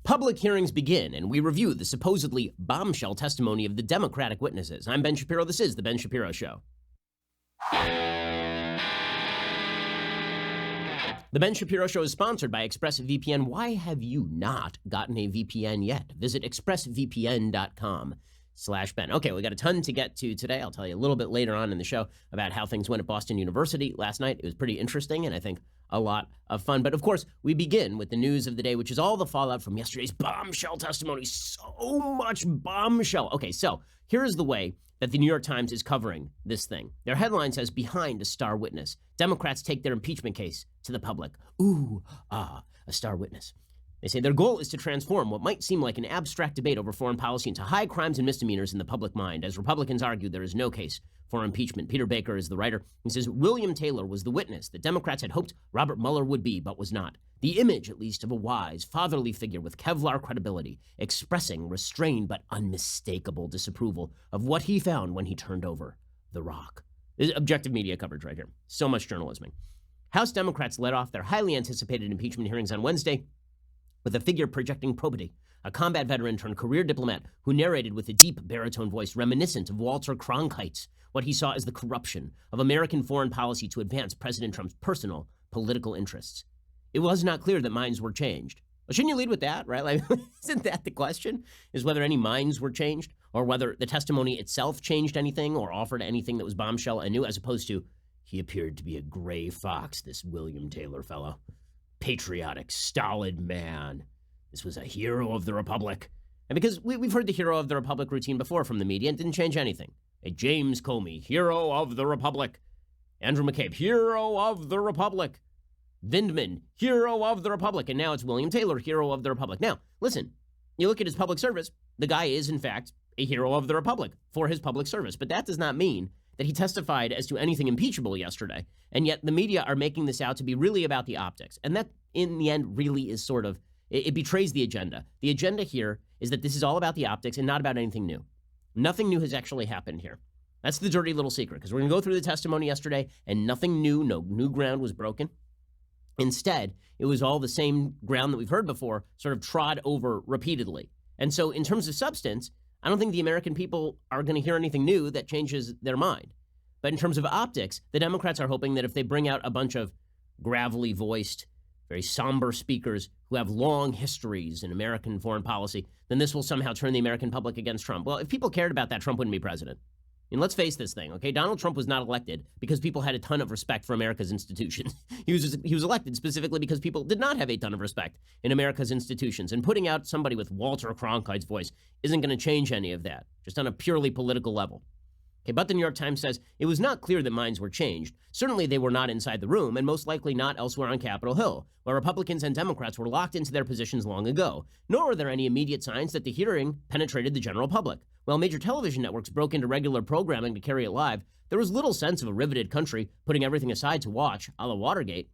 Public hearings begin, and we review the supposedly bombshell testimony of the Democratic witnesses. I'm Ben Shapiro. This is The Ben Shapiro Show. The Ben Shapiro Show is sponsored by ExpressVPN. Why have you not gotten a VPN yet? Visit expressvpn.com/Ben. Okay, we got a ton to get to today. I'll tell you a little bit later on in the show about how things went at Boston University last night. It was pretty interesting, and I think a lot of fun. But of course, we begin with the news of the day, which is all the fallout from yesterday's bombshell testimony. So much bombshell. Okay, so here's the way that the New York Times is covering this thing. Their headline says, "Behind a star witness. Democrats take their impeachment case to the public." Ooh, a star witness. They say their goal is to transform what might seem like an abstract debate over foreign policy into high crimes and misdemeanors in the public mind. As Republicans argue, there is no case for impeachment. Peter Baker is the writer. He says, William Taylor was the witness that Democrats had hoped Robert Mueller would be, but was not. The image, at least, of a wise, fatherly figure with Kevlar credibility, expressing restrained but unmistakable disapproval of what he found when he turned over the rock. This is objective media coverage right here. So much journalism. House Democrats led off their highly anticipated impeachment hearings on Wednesday with a figure projecting probity, a combat veteran turned career diplomat who narrated with a deep baritone voice reminiscent of Walter Cronkite's what he saw as the corruption of American foreign policy to advance President Trump's personal political interests. It was not clear that minds were changed. Well, shouldn't you lead with that, right? Like, isn't that the question? Is whether any minds were changed or whether the testimony itself changed anything or offered anything that was bombshell and new, as opposed to, he appeared to be a gray fox, this William Taylor fellow. Patriotic, stolid man. This was a hero of the Republic. And because we've heard the hero of the Republic routine before from the media, it didn't change anything. A James Comey, hero of the Republic. Andrew McCabe, hero of the Republic. Vindman, hero of the Republic. And now it's William Taylor, hero of the Republic. Now, listen, you look at his public service, the guy is, in fact, a hero of the Republic for his public service. But that does not mean that he testified as to anything impeachable yesterday. And yet the media are making this out to be really about the optics. And that, in the end, really is sort of, it betrays the agenda. The agenda here is that this is all about the optics and not about anything new. Nothing new has actually happened here. That's the dirty little secret, because we're going to go through the testimony yesterday, and nothing new, no new ground was broken. Instead, it was all the same ground that we've heard before, sort of trod over repeatedly. And so in terms of substance, I don't think the American people are going to hear anything new that changes their mind. But in terms of optics, the Democrats are hoping that if they bring out a bunch of gravelly voiced, very somber speakers who have long histories in American foreign policy, then this will somehow turn the American public against Trump. Well, if people cared about that, Trump wouldn't be president. And let's face this thing, okay? Donald Trump was not elected because people had a ton of respect for America's institutions. He was elected specifically because people did not have a ton of respect in America's institutions. And putting out somebody with Walter Cronkite's voice isn't going to change any of that, just on a purely political level. Okay, but the New York Times says it was not clear that minds were changed. Certainly they were not inside the room, and most likely not elsewhere on Capitol Hill, where Republicans and Democrats were locked into their positions long ago. Nor were there any immediate signs that the hearing penetrated the general public. While major television networks broke into regular programming to carry it live, there was little sense of a riveted country putting everything aside to watch, a la Watergate.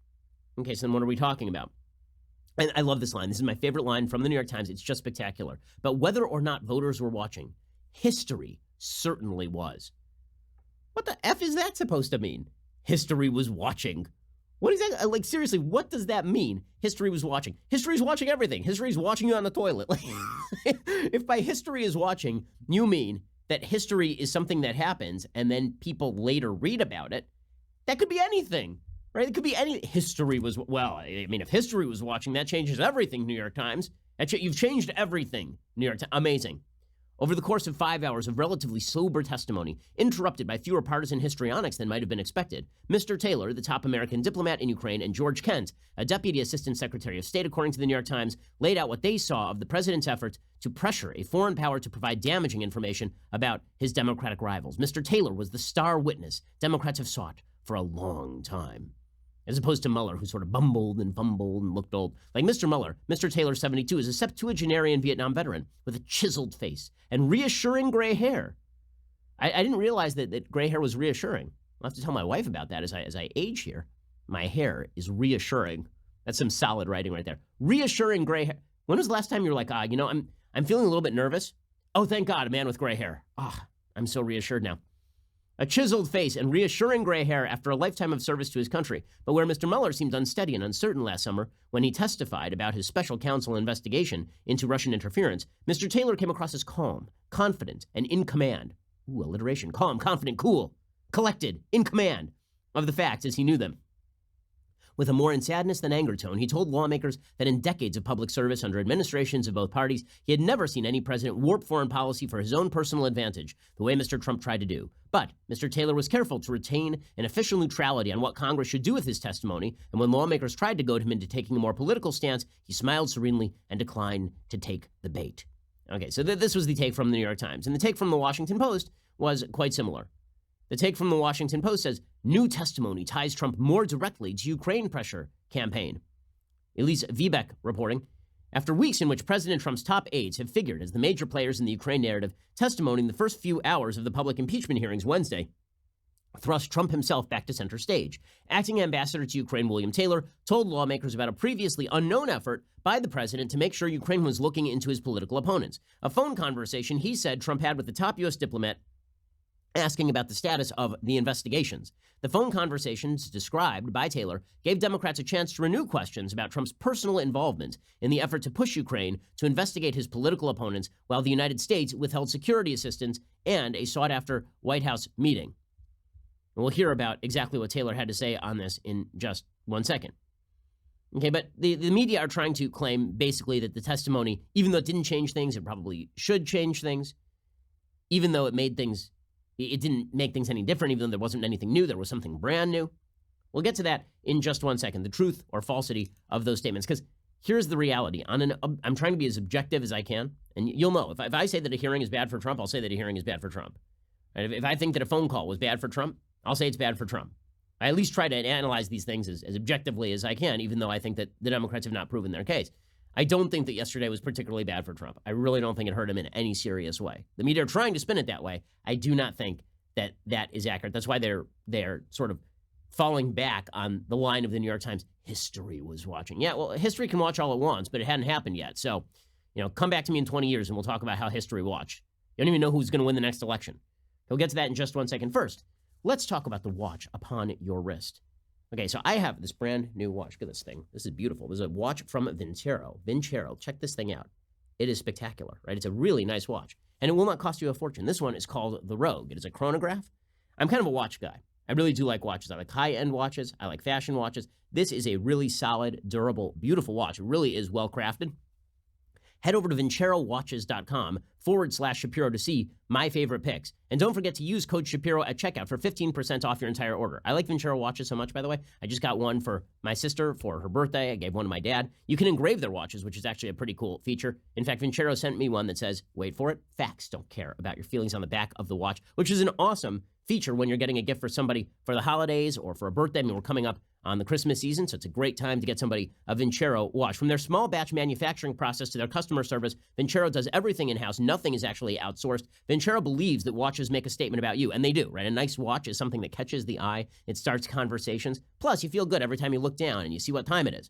Okay, so then what are we talking about? And I love this line. This is my favorite line from the New York Times. It's just spectacular. But whether or not voters were watching, history certainly was. What the F is that supposed to mean? History was watching. What is that? Like, seriously, what does that mean? History was watching. History is watching everything. History is watching you on the toilet. Like, if by history is watching, you mean that history is something that happens and then people later read about it, that could be anything, right? It could be any. History was, well, I mean, if history was watching, that changes everything, New York Times. You've changed everything, New York Times. Amazing. Over the course of 5 hours of relatively sober testimony, interrupted by fewer partisan histrionics than might have been expected, Mr. Taylor, the top American diplomat in Ukraine, and George Kent, a deputy assistant secretary of state, according to the New York Times, laid out what they saw of the president's efforts to pressure a foreign power to provide damaging information about his Democratic rivals. Mr. Taylor was the star witness Democrats have sought for a long time. As opposed to Mueller, who sort of bumbled and fumbled and looked old. Like Mr. Mueller, Mr. Taylor, 72, is a septuagenarian Vietnam veteran with a chiseled face and reassuring gray hair. I didn't realize that gray hair was reassuring. I'll have to tell my wife about that as I age here. My hair is reassuring. That's some solid writing right there. Reassuring gray hair. When was the last time you were like, I'm feeling a little bit nervous? Oh, thank God, a man with gray hair. I'm so reassured now. a chiseled face, and reassuring gray hair after a lifetime of service to his country. But where Mr. Mueller seemed unsteady and uncertain last summer when he testified about his special counsel investigation into Russian interference, Mr. Taylor came across as calm, confident, and in command. Ooh, alliteration. Calm, confident, cool, collected, in command of the facts as he knew them. With a more in sadness than anger tone, he told lawmakers that in decades of public service under administrations of both parties, he had never seen any president warp foreign policy for his own personal advantage, the way Mr. Trump tried to do. But Mr. Taylor was careful to retain an official neutrality on what Congress should do with his testimony, and when lawmakers tried to goad him into taking a more political stance, he smiled serenely and declined to take the bait. Okay, so this was the take from the New York Times. And the take from the Washington Post was quite similar. The take from the Washington Post says, new testimony ties Trump more directly to Ukraine pressure campaign. Elise Viebeck reporting, after weeks in which President Trump's top aides have figured as the major players in the Ukraine narrative, testimony in the first few hours of the public impeachment hearings Wednesday thrust Trump himself back to center stage. Acting Ambassador to Ukraine William Taylor told lawmakers about a previously unknown effort by the president to make sure Ukraine was looking into his political opponents. A phone conversation he said Trump had with the top U.S. diplomat asking about the status of the investigations. The phone conversations described by Taylor gave Democrats a chance to renew questions about Trump's personal involvement in the effort to push Ukraine to investigate his political opponents while the United States withheld security assistance and a sought-after White House meeting. And we'll hear about exactly what Taylor had to say on this in just 1 second. Okay, but the media are trying to claim basically that the testimony, even though it didn't change things, it probably should change things, even though it didn't make things any different, even though there wasn't anything new. There was something brand new. We'll get to that in just 1 second, the truth or falsity of those statements. Because here's the reality. I'm trying to be as objective as I can. And you'll know, if I say that a hearing is bad for Trump, I'll say that a hearing is bad for Trump. Right? If I think that a phone call was bad for Trump, I'll say it's bad for Trump. I at least try to analyze these things as objectively as I can, even though I think that the Democrats have not proven their case. I don't think that yesterday was particularly bad for Trump. I really don't think it hurt him in any serious way. The media are trying to spin it that way. I do not think that that is accurate. That's why they're sort of falling back on the line of the New York Times. History was watching. Yeah, well, history can watch all it wants, but it hadn't happened yet. So, come back to me in 20 years and we'll talk about how history watched. You don't even know who's going to win the next election. We'll get to that in just 1 second. First, let's talk about the watch upon your wrist. Okay, so I have this brand new watch. Look at this thing. This is beautiful. This is a watch from Vincero. Vincero, check this thing out. It is spectacular, right? It's a really nice watch, and it will not cost you a fortune. This one is called the Rogue. It is a chronograph. I'm kind of a watch guy. I really do like watches. I like high-end watches. I like fashion watches. This is a really solid, durable, beautiful watch. It really is well-crafted. Head over to vincerowatches.com/Shapiro to see my favorite picks. And don't forget to use code Shapiro at checkout for 15% off your entire order. I like Vincero watches so much, by the way. I just got one for my sister for her birthday. I gave one to my dad. You can engrave their watches, which is actually a pretty cool feature. In fact, Vincero sent me one that says, wait for it, facts don't care about your feelings on the back of the watch, which is an awesome feature when you're getting a gift for somebody for the holidays or for a birthday. I mean, we're coming up on the Christmas season, so it's a great time to get somebody a Vincero watch. From their small batch manufacturing process to their customer service, Vincero does everything in-house. Nothing is actually outsourced. Vincero believes that watches make a statement about you, and they do, right? A nice watch is something that catches the eye. It starts conversations. Plus, you feel good every time you look down and you see what time it is.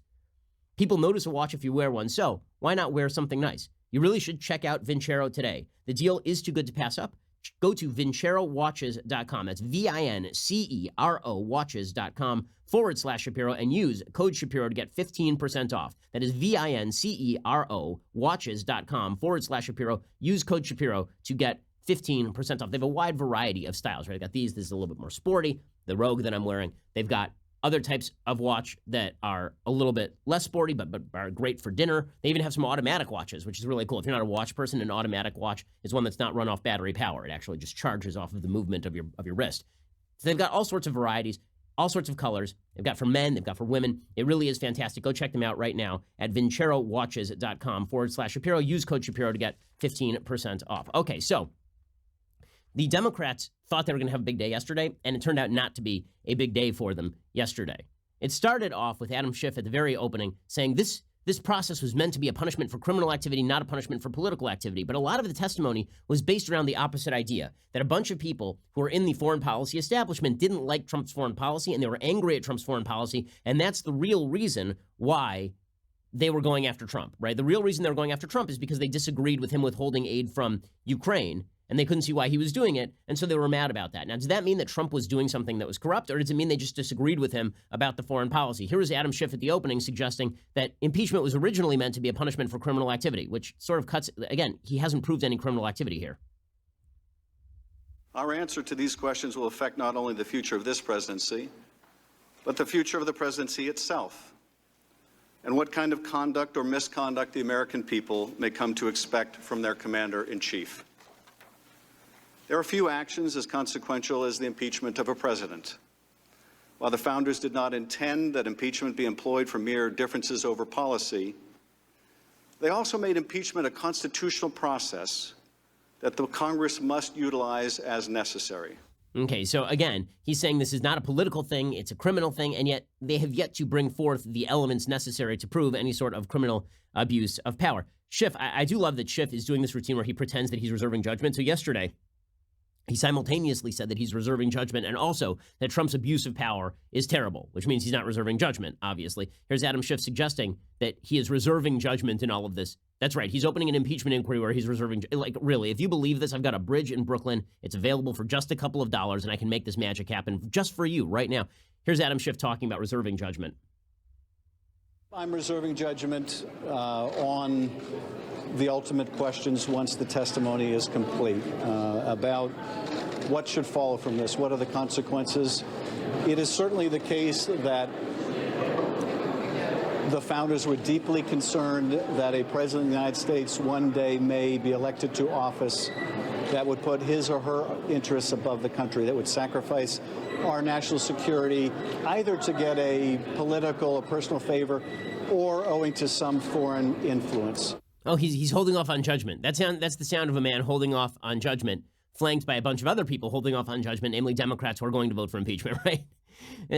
People notice a watch if you wear one, so why not wear something nice? You really should check out Vincero today. The deal is too good to pass up. Go to vincerowatches.com. That's VINCERO watches.com/Shapiro and use code Shapiro to get 15% off. That is VINCERO watches.com/Shapiro. Use code Shapiro to get 15% off. They have a wide variety of styles, right? I got these. This is a little bit more sporty. The Rogue that I'm wearing. They've got other types of watch that are a little bit less sporty, but are great for dinner. They even have some automatic watches, which is really cool. If you're not a watch person, an automatic watch is one that's not run off battery power. It actually just charges off of the movement of your wrist. So they've got all sorts of varieties, all sorts of colors. They've got for men, they've got for women. It really is fantastic. Go check them out right now at vincerowatches.com/Shapiro. Use code Shapiro to get 15% off. Okay, so the Democrats thought they were going to have a big day yesterday, and it turned out not to be a big day for them yesterday. It started off with Adam Schiff at the very opening saying this process was meant to be a punishment for criminal activity, not a punishment for political activity. But a lot of the testimony was based around the opposite idea, that a bunch of people who were in the foreign policy establishment didn't like Trump's foreign policy, and they were angry at Trump's foreign policy, and that's the real reason why they were going after Trump, right? The real reason they were going after Trump is because they disagreed with him withholding aid from Ukraine. and they couldn't see why he was doing it, and so they were mad about that. Now, does that mean that Trump was doing something that was corrupt, or does it mean they just disagreed with him about the foreign policy? Here was Adam Schiff at the opening suggesting that impeachment was originally meant to be a punishment for criminal activity, which sort of cuts, again, he hasn't proved any criminal activity here. Our answer to these questions will affect not only the future of this presidency, but the future of the presidency itself, and what kind of conduct or misconduct the American people may come to expect from their commander-in-chief. There are few actions as consequential as the impeachment of a president. While the founders did not intend that impeachment be employed for mere differences over policy, they also made impeachment a constitutional process that the Congress must utilize as necessary. Okay, so again, he's saying this is not a political thing, it's a criminal thing, and yet they have yet to bring forth the elements necessary to prove any sort of criminal abuse of power. Schiff, I do love that Schiff is doing this routine where he pretends that he's reserving judgment. So yesterday, he simultaneously said that he's reserving judgment and also that Trump's abuse of power is terrible, which means he's not reserving judgment, obviously. Here's Adam Schiff suggesting that he is reserving judgment in all of this. That's right. He's opening an impeachment inquiry where he's reserving, like, really, if you believe this, I've got a bridge in Brooklyn. It's available for just a couple of dollars, and I can make this magic happen just for you right now. Here's Adam Schiff talking about reserving judgment. I'm reserving judgment on the ultimate questions once the testimony is complete about what should follow from this. What are the consequences? It is certainly the case that the founders were deeply concerned that a president of the United States one day may be elected to office that would put his or her interests above the country, that would sacrifice our national security, either to get a political or personal favor or owing to some foreign influence. Oh, he's holding off on judgment. That's the sound of a man holding off on judgment, flanked by a bunch of other people holding off on judgment, namely Democrats who are going to vote for impeachment, right?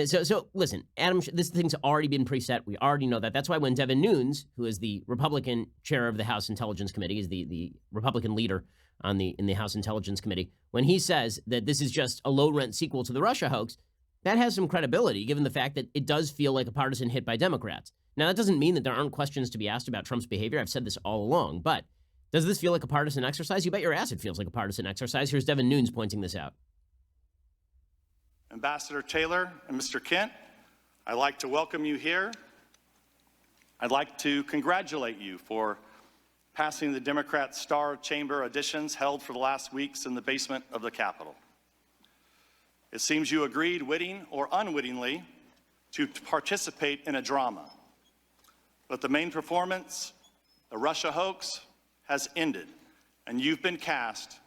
So listen, Adam, this thing's already been preset. We already know that. That's why when Devin Nunes, who is the Republican chair of the House Intelligence Committee, is the Republican leader in the House Intelligence Committee, when he says that this is just a low-rent sequel to the Russia hoax, that has some credibility, given the fact that it does feel like a partisan hit by Democrats. Now, that doesn't mean that there aren't questions to be asked about Trump's behavior. I've said this all along, but does this feel like a partisan exercise? You bet your ass it feels like a partisan exercise. Here's Devin Nunes pointing this out. Ambassador Taylor and Mr. Kent, I'd like to welcome you here. I'd like to congratulate you for passing the Democrat Star Chamber auditions held for the last weeks in the basement of the Capitol. It seems you agreed, witting or unwittingly, to participate in a drama. But the main performance, the Russia hoax, has ended, and you've been cast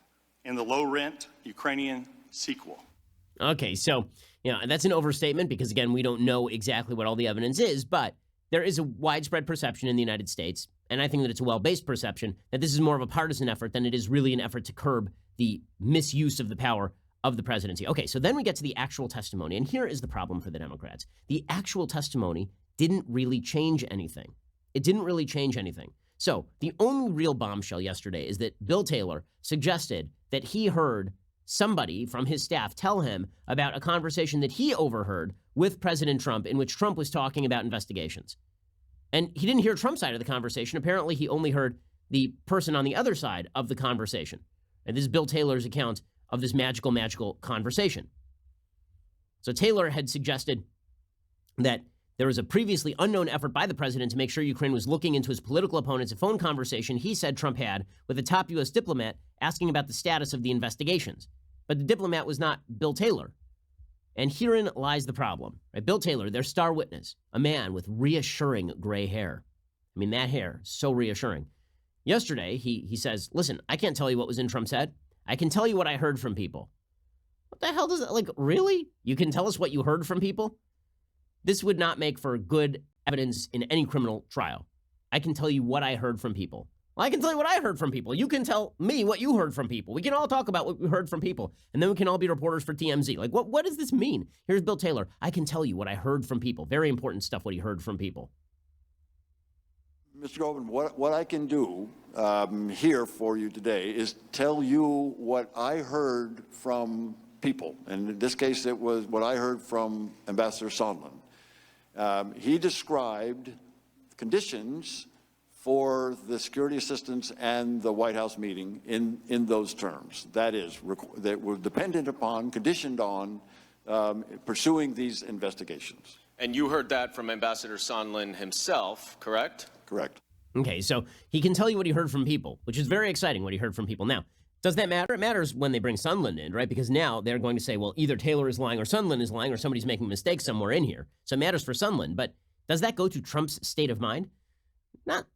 in the low-rent Ukrainian sequel. Okay, so, that's an overstatement because, again, we don't know exactly what all the evidence is, but there is a widespread perception in the United States, and I think that it's a well-based perception, that this is more of a partisan effort than it is really an effort to curb the misuse of the power of the presidency. Okay, so then we get to the actual testimony, and here is the problem for the Democrats. The actual testimony didn't really change anything. It didn't really change anything. So the only real bombshell yesterday is that Bill Taylor suggested that he heard somebody from his staff tell him about a conversation that he overheard with President Trump in which Trump was talking about investigations. And he didn't hear Trump's side of the conversation. Apparently, he only heard the person on the other side of the conversation. And this is Bill Taylor's account of this magical conversation. So Taylor had suggested that there was a previously unknown effort by the president to make sure Ukraine was looking into his political opponents, a phone conversation he said Trump had with a top U.S. diplomat asking about the status of the investigations. But the diplomat was not Bill Taylor. And herein lies the problem. Right? Bill Taylor, their star witness, a man with reassuring gray hair. I mean, that hair, so reassuring. Yesterday, he says, listen, I can't tell you what was in Trump's head. I can tell you what I heard from people. What the hell does that, really? You can tell us what you heard from people? This would not make for good evidence in any criminal trial. I can tell you what I heard from people. Well, I can tell you what I heard from people. You can tell me what you heard from people. We can all talk about what we heard from people, and then we can all be reporters for TMZ. What does this mean? Here's Bill Taylor. I can tell you what I heard from people. Very important stuff, what he heard from people. Mr. Goldman, what I can do here for you today is tell you what I heard from people. And in this case, it was what I heard from Ambassador Sondland. He described conditions for the security assistance and the White House meeting in those terms. That is, that were dependent upon, conditioned on pursuing these investigations. And you heard that from Ambassador Sondland himself, correct? Correct. Okay, so he can tell you what he heard from people, which is very exciting, what he heard from people. Now, does that matter? It matters when they bring Sondland in, right? Because now they're going to say, well, either Taylor is lying or Sondland is lying or somebody's making a mistake somewhere in here. So it matters for Sondland. But does that go to Trump's state of mind? Not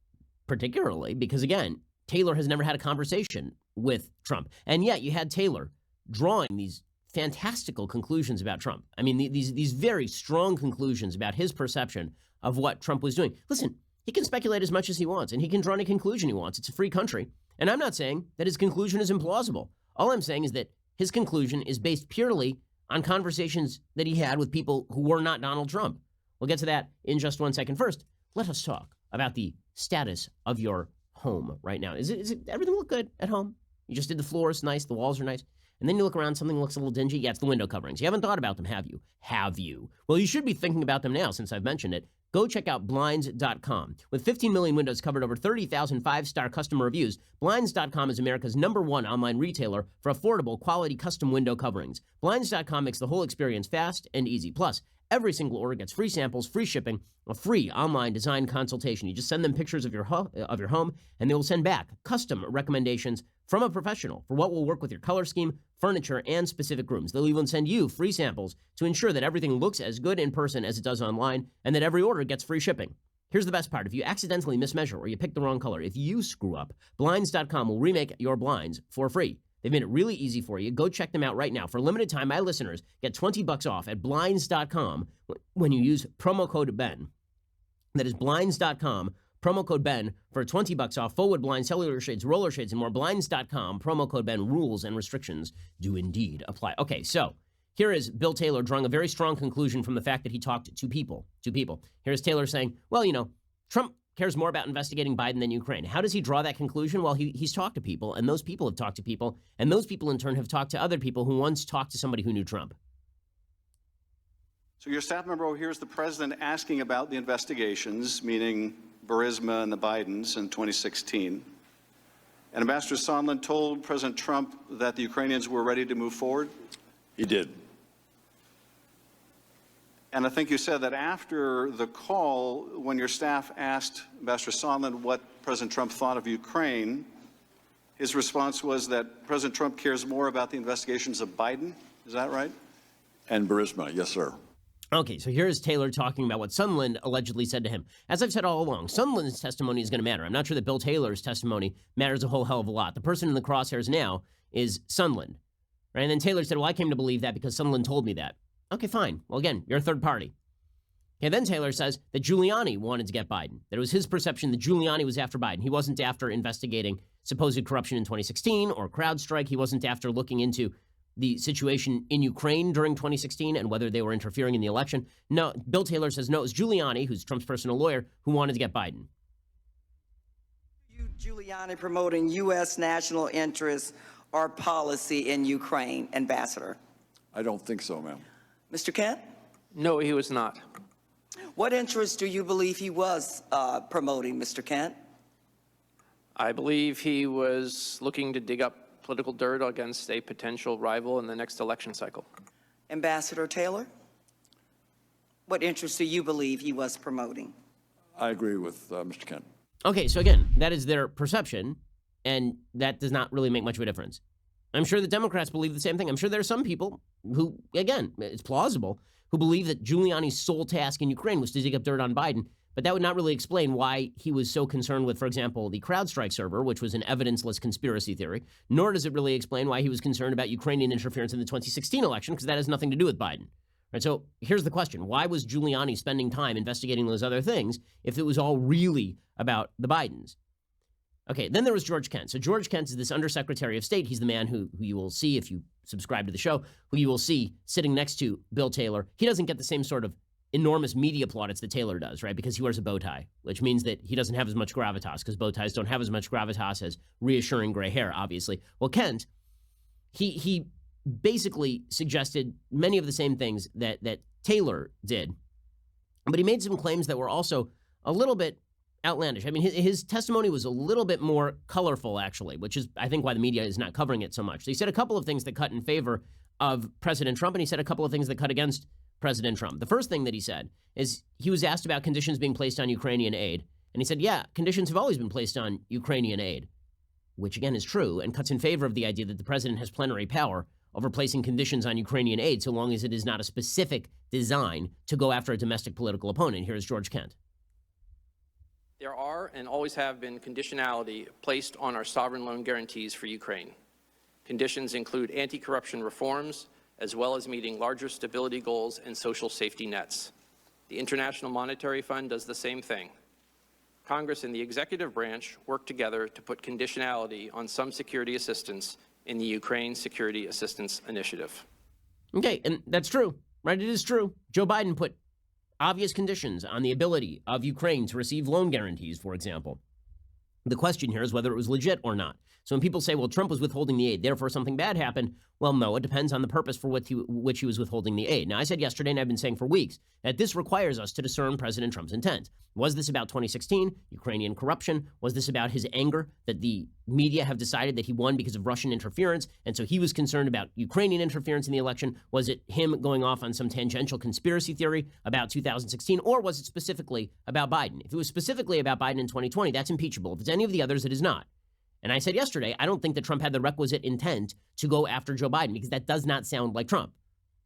particularly, because again, Taylor has never had a conversation with Trump. And yet you had Taylor drawing these fantastical conclusions about Trump. I mean, these very strong conclusions about his perception of what Trump was doing. Listen, he can speculate as much as he wants, and he can draw any conclusion he wants. It's a free country. And I'm not saying that his conclusion is implausible. All I'm saying is that his conclusion is based purely on conversations that he had with people who were not Donald Trump. We'll get to that in just 1 second. First, let us talk about the status of your home right now. Is it everything look good at home? You just did the floors nice, the walls are nice. And then you look around, something looks a little dingy. Yeah, it's the window coverings. You haven't thought about them, have you? Have you? Well, you should be thinking about them now since I've mentioned it. Go check out Blinds.com. With 15 million windows covered, over 30,000 five-star customer reviews, Blinds.com is America's #1 online retailer for affordable, quality custom window coverings. Blinds.com makes the whole experience fast and easy. Plus, every single order gets free samples, free shipping, a free online design consultation. You just send them pictures of your home, and they will send back custom recommendations from a professional for what will work with your color scheme, furniture, and specific rooms. They'll even send you free samples to ensure that everything looks as good in person as it does online, and that every order gets free shipping. Here's the best part. If you accidentally mismeasure or you pick the wrong color, if you screw up, Blinds.com will remake your blinds for free. They've made it really easy for you. Go check them out right now. For a limited time, my listeners get $20 off at Blinds.com when you use promo code BEN. That is Blinds.com, promo code BEN for $20 off. Forward blinds, cellular shades, roller shades, and more. Blinds.com, promo code BEN. Rules and restrictions do indeed apply. Okay, so here is Bill Taylor drawing a very strong conclusion from the fact that he talked to people. Here's Taylor saying, well, you know, Trump cares more about investigating Biden than Ukraine. How does he draw that conclusion? Well, he's talked to people, and those people have talked to people, and those people in turn have talked to other people who once talked to somebody who knew Trump. So your staff member over here is the president asking about the investigations, meaning Burisma and the Bidens in 2016. And Ambassador Sondland told President Trump that the Ukrainians were ready to move forward? He did. And I think you said that after the call, when your staff asked Ambassador Sondland what President Trump thought of Ukraine, his response was that President Trump cares more about the investigations of Biden. Is that right? And Burisma, yes, sir. Okay, so here's Taylor talking about what Sondland allegedly said to him. As I've said all along, Sondland's testimony is going to matter. I'm not sure that Bill Taylor's testimony matters a whole hell of a lot. The person in the crosshairs now is Sondland. Right? And then Taylor said, well, I came to believe that because Sondland told me that. Okay, fine. Well, again, you're a third party. And then Taylor says that Giuliani wanted to get Biden, that it was his perception that Giuliani was after Biden. He wasn't after investigating supposed corruption in 2016 or CrowdStrike. He wasn't after looking into the situation in Ukraine during 2016 and whether they were interfering in the election. No, Bill Taylor says no, it was Giuliani, who's Trump's personal lawyer, who wanted to get Biden. Giuliani promoting U.S. national interests or policy in Ukraine, Ambassador? I don't think so, ma'am. Mr. Kent? No, he was not. What interests do you believe he was promoting, Mr. Kent? I believe he was looking to dig up political dirt against a potential rival in the next election cycle. Ambassador Taylor? What interests do you believe he was promoting? I agree with Mr. Kent. Okay, so again, that is their perception, and that does not really make much of a difference. I'm sure the Democrats believe the same thing. I'm sure there are some people who, again, it's plausible, who believe that Giuliani's sole task in Ukraine was to dig up dirt on Biden, but that would not really explain why he was so concerned with, for example, the CrowdStrike server, which was an evidence-less conspiracy theory, nor does it really explain why he was concerned about Ukrainian interference in the 2016 election, because that has nothing to do with Biden. Right, so here's the question. Why was Giuliani spending time investigating those other things if it was all really about the Bidens? Okay, then there was George Kent. So George Kent is this undersecretary of state. He's the man who you will see if you subscribe to the show, who you will see sitting next to Bill Taylor. He doesn't get the same sort of enormous media plaudits that Taylor does, right? Because he wears a bow tie, which means that he doesn't have as much gravitas, because bow ties don't have as much gravitas as reassuring gray hair, obviously. Well, Kent, he basically suggested many of the same things that Taylor did, but he made some claims that were also a little bit outlandish. I mean, his testimony was a little bit more colorful, actually, which is, I think, why the media is not covering it so much. So he said a couple of things that cut in favor of President Trump, and he said a couple of things that cut against President Trump. The first thing that he said is he was asked about conditions being placed on Ukrainian aid, and he said, yeah, conditions have always been placed on Ukrainian aid, which again is true and cuts in favor of the idea that the president has plenary power over placing conditions on Ukrainian aid so long as it is not a specific design to go after a domestic political opponent. Here's George Kent. There are and always have been conditionality placed on our sovereign loan guarantees for Ukraine. Conditions include anti-corruption reforms, as well as meeting larger stability goals and social safety nets. The International Monetary Fund does the same thing. Congress and the executive branch work together to put conditionality on some security assistance in the Ukraine Security Assistance Initiative. Okay, and that's true, right? It is true. Joe Biden put obvious conditions on the ability of Ukraine to receive loan guarantees, for example. The question here is whether it was legit or not. So when people say, well, Trump was withholding the aid, therefore something bad happened, well, no, it depends on the purpose for which he was withholding the aid. Now, I said yesterday, and I've been saying for weeks, that this requires us to discern President Trump's intent. Was this about 2016, Ukrainian corruption? Was this about his anger that the media have decided that he won because of Russian interference, and so he was concerned about Ukrainian interference in the election? Was it him going off on some tangential conspiracy theory about 2016, or was it specifically about Biden? If it was specifically about Biden in 2020, that's impeachable. If it's any of the others, it is not. And I said yesterday, I don't think that Trump had the requisite intent to go after Joe Biden because that does not sound like Trump.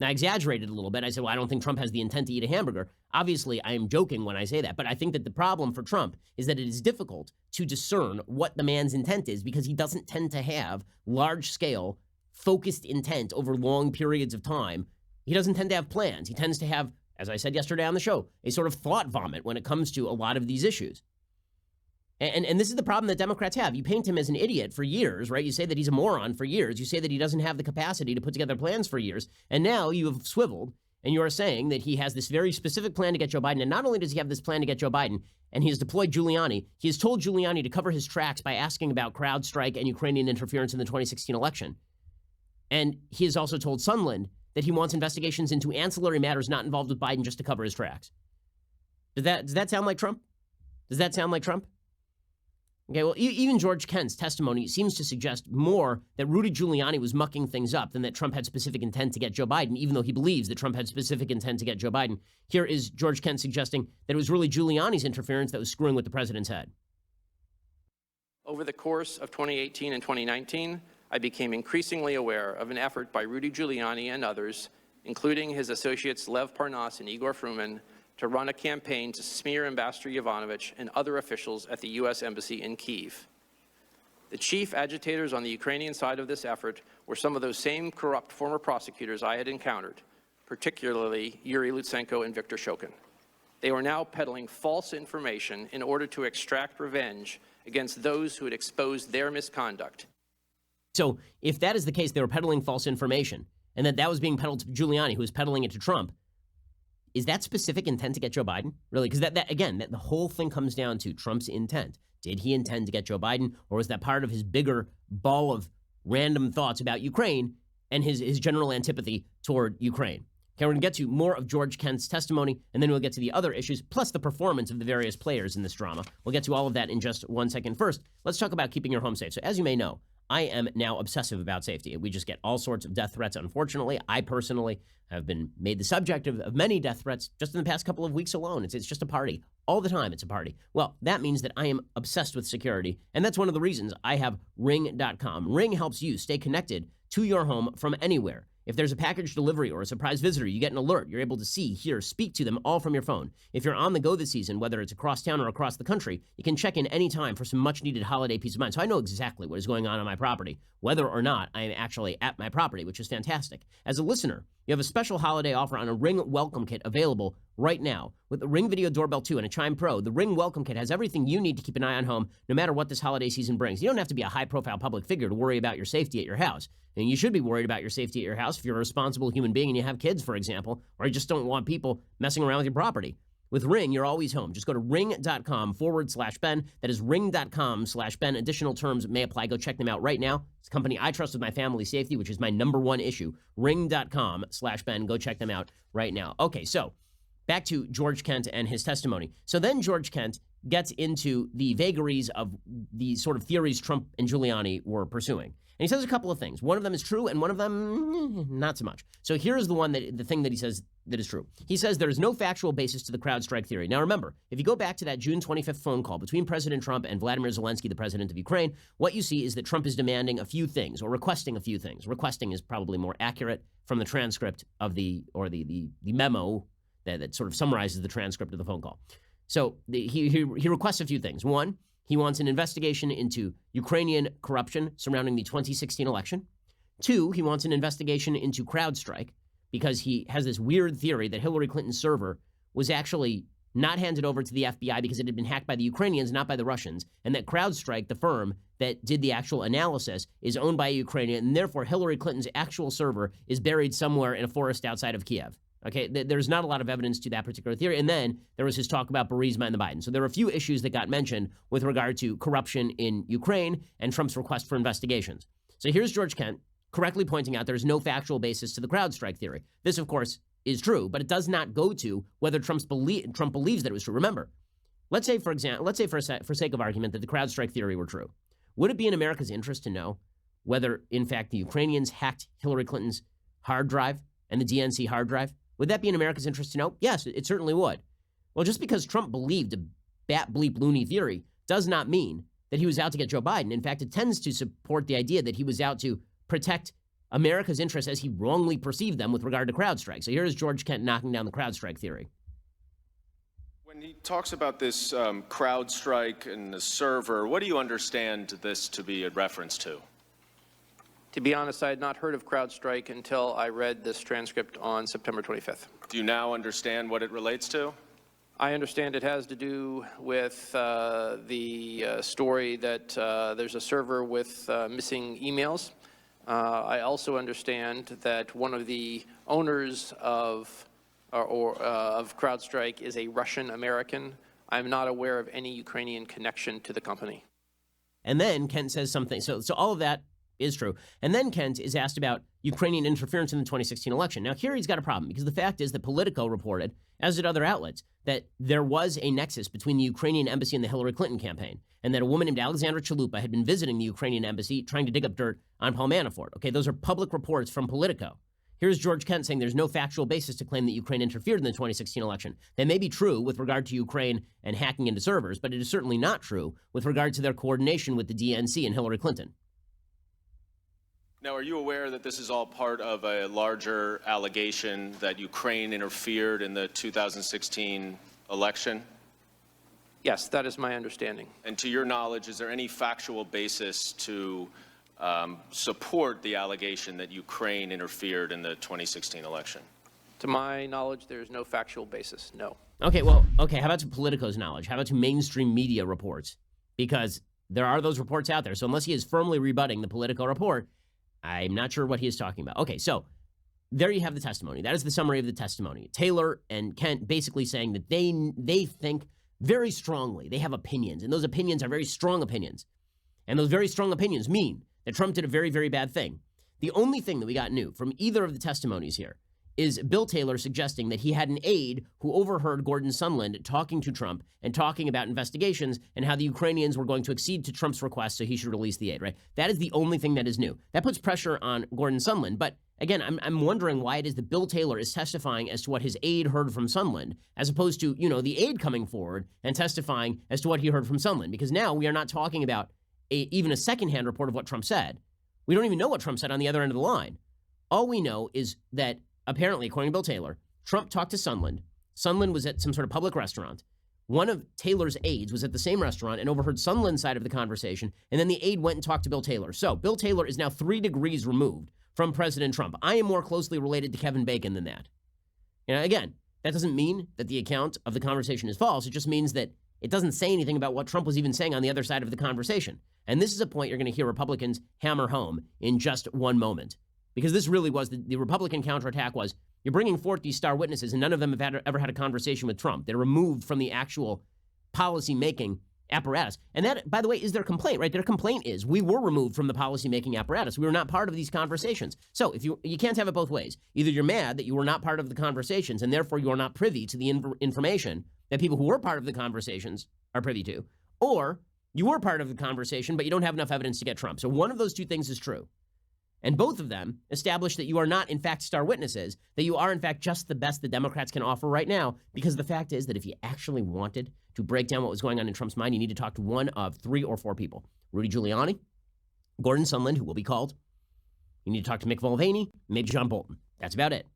Now, I exaggerated a little bit. I said, well, I don't think Trump has the intent to eat a hamburger. Obviously, I am joking when I say that. But I think that the problem for Trump is that it is difficult to discern what the man's intent is because he doesn't tend to have large-scale, focused intent over long periods of time. He doesn't tend to have plans. He tends to have, as I said yesterday on the show, a sort of thought vomit when it comes to a lot of these issues. And this is the problem that Democrats have. You paint him as an idiot for years, right? You say that he's a moron for years. You say that he doesn't have the capacity to put together plans for years. And now you have swiveled and you are saying that he has this very specific plan to get Joe Biden. And not only does he have this plan to get Joe Biden, and he has deployed Giuliani, he has told Giuliani to cover his tracks by asking about CrowdStrike and Ukrainian interference in the 2016 election. And he has also told Sondland that he wants investigations into ancillary matters not involved with Biden just to cover his tracks. Does that sound like Trump? Does that sound like Trump? Okay, well, even George Kent's testimony seems to suggest more that Rudy Giuliani was mucking things up than that Trump had specific intent to get Joe Biden, even though he believes that Trump had specific intent to get Joe Biden. Here is George Kent suggesting that it was really Giuliani's interference that was screwing with the president's head. Over the course of 2018 and 2019, I became increasingly aware of an effort by Rudy Giuliani and others, including his associates Lev Parnas and Igor Fruman, to run a campaign to smear Ambassador Yovanovitch and other officials at the U.S. Embassy in Kyiv. The chief agitators on the Ukrainian side of this effort were some of those same corrupt former prosecutors I had encountered, particularly Yuri Lutsenko and Viktor Shokin. They were now peddling false information in order to extract revenge against those who had exposed their misconduct. So if that is the case, they were peddling false information, and that was being peddled to Giuliani, who was peddling it to Trump, is that specific intent to get Joe Biden? Really? Because the whole thing comes down to Trump's intent. Did he intend to get Joe Biden, or was that part of his bigger ball of random thoughts about Ukraine and his general antipathy toward Ukraine? Okay, we're going to get to more of George Kent's testimony, and then we'll get to the other issues, plus the performance of the various players in this drama. We'll get to all of that in just 1 second. First, let's talk about keeping your home safe. So as you may know, I am now obsessive about safety. We just get all sorts of death threats, unfortunately. I personally have been made the subject of many death threats just in the past couple of weeks alone. It's just a party. All the time it's a party. Well, that means that I am obsessed with security, and that's one of the reasons I have Ring.com. Ring helps you stay connected to your home from anywhere. If there's a package delivery or a surprise visitor, you get an alert. You're able to see, hear, speak to them all from your phone. If you're on the go this season, whether it's across town or across the country, you can check in anytime for some much-needed holiday peace of mind. So I know exactly what is going on my property, whether or not I am actually at my property, which is fantastic. As a listener, you have a special holiday offer on a Ring Welcome Kit available right now. With the Ring Video Doorbell 2 and a Chime Pro, the Ring Welcome Kit has everything you need to keep an eye on home, no matter what this holiday season brings. You don't have to be a high-profile public figure to worry about your safety at your house. And you should be worried about your safety at your house if you're a responsible human being and you have kids, for example, or you just don't want people messing around with your property. With Ring, you're always home. Just go to ring.com/Ben. That is ring.com/Ben. Additional terms may apply. Go check them out right now. It's a company I trust with my family safety, which is my number one issue. Ring.com/Ben. Go check them out right now. Okay, so back to George Kent and his testimony. So then George Kent gets into the vagaries of the sort of theories Trump and Giuliani were pursuing. And he says a couple of things. One of them is true, and one of them, not so much. So here's the thing that he says that is true. He says there is no factual basis to the CrowdStrike theory. Now remember, if you go back to that June 25th phone call between President Trump and Vladimir Zelensky, the president of Ukraine, what you see is that Trump is demanding a few things, or requesting a few things. Requesting is probably more accurate from the transcript of the memo that sort of summarizes the transcript of the phone call. So he requests a few things. One, he wants an investigation into Ukrainian corruption surrounding the 2016 election. Two, he wants an investigation into CrowdStrike because he has this weird theory that Hillary Clinton's server was actually not handed over to the FBI because it had been hacked by the Ukrainians, not by the Russians, and that CrowdStrike, the firm that did the actual analysis, is owned by a Ukrainian, and therefore Hillary Clinton's actual server is buried somewhere in a forest outside of Kiev. Okay, there's not a lot of evidence to that particular theory. And then there was his talk about Burisma and the Biden. So there were a few issues that got mentioned with regard to corruption in Ukraine and Trump's request for investigations. So here's George Kent correctly pointing out there's no factual basis to the CrowdStrike theory. This, of course, is true, but it does not go to whether Trump believes that it was true. Remember, let's say, for sake of argument, that the CrowdStrike theory were true. Would it be in America's interest to know whether, in fact, the Ukrainians hacked Hillary Clinton's hard drive and the DNC hard drive? Would that be in America's interest to know? Yes, it certainly would. Well, just because Trump believed a bat bleep loony theory does not mean that he was out to get Joe Biden. In fact, it tends to support the idea that he was out to protect America's interests as he wrongly perceived them with regard to CrowdStrike. So here's George Kent knocking down the CrowdStrike theory. When he talks about this CrowdStrike and the server, what do you understand this to be a reference to? To be honest, I had not heard of CrowdStrike until I read this transcript on September 25th. Do you now understand what it relates to? I understand it has to do with the story that there's a server with missing emails. I also understand that one of the owners of CrowdStrike is a Russian American. I'm not aware of any Ukrainian connection to the company. And then Kent says something. So all of that is true. And then Kent is asked about Ukrainian interference in the 2016 election. Now, here he's got a problem because the fact is that Politico reported, as did other outlets, that there was a nexus between the Ukrainian embassy and the Hillary Clinton campaign, and that a woman named Alexandra Chalupa had been visiting the Ukrainian embassy trying to dig up dirt on Paul Manafort. Okay, those are public reports from Politico. Here's George Kent saying there's no factual basis to claim that Ukraine interfered in the 2016 election. That may be true with regard to Ukraine and hacking into servers, but it is certainly not true with regard to their coordination with the DNC and Hillary Clinton. Now, are you aware that this is all part of a larger allegation that Ukraine interfered in the 2016 election? Yes, that is my understanding. And to your knowledge, is there any factual basis to support the allegation that Ukraine interfered in the 2016 election? To my knowledge, there is no factual basis, no. Okay, how about to Politico's knowledge? How about to mainstream media reports? Because there are those reports out there. So unless he is firmly rebutting the Politico report, I'm not sure what he is talking about. Okay, so there you have the testimony. That is the summary of the testimony. Taylor and Kent basically saying that they think very strongly. They have opinions, and those opinions are very strong opinions. And those very strong opinions mean that Trump did a very, very bad thing. The only thing that we got new from either of the testimonies here is Bill Taylor suggesting that he had an aide who overheard Gordon Sondland talking to Trump and talking about investigations and how the Ukrainians were going to accede to Trump's request so he should release the aide, right? That is the only thing that is new. That puts pressure on Gordon Sondland. But again, I'm wondering why it is that Bill Taylor is testifying as to what his aide heard from Sondland, as opposed to, the aide coming forward and testifying as to what he heard from Sondland. Because now we are not talking about even a secondhand report of what Trump said. We don't even know what Trump said on the other end of the line. All we know is that apparently, according to Bill Taylor, Trump talked to Sondland. Sondland was at some sort of public restaurant. One of Taylor's aides was at the same restaurant and overheard Sondland's side of the conversation, and then the aide went and talked to Bill Taylor. So Bill Taylor is now 3 degrees removed from President Trump. I am more closely related to Kevin Bacon than that. Again, that doesn't mean that the account of the conversation is false. It just means that it doesn't say anything about what Trump was even saying on the other side of the conversation. And this is a point you're going to hear Republicans hammer home in just one moment. Because this really was the Republican counterattack was, you're bringing forth these star witnesses and none of them have ever had a conversation with Trump. They're removed from the actual policy making apparatus. And that, by the way, is their complaint, right? Their complaint is we were removed from the policymaking apparatus. We were not part of these conversations. So if you can't have it both ways. Either you're mad that you were not part of the conversations and therefore you are not privy to the information that people who were part of the conversations are privy to, or you were part of the conversation, but you don't have enough evidence to get Trump. So one of those two things is true. And both of them establish that you are not, in fact, star witnesses, that you are, in fact, just the best the Democrats can offer right now, because the fact is that if you actually wanted to break down what was going on in Trump's mind, you need to talk to one of 3 or 4 people. Rudy Giuliani, Gordon Sondland, who will be called. You need to talk to Mick Mulvaney, maybe John Bolton. That's about it.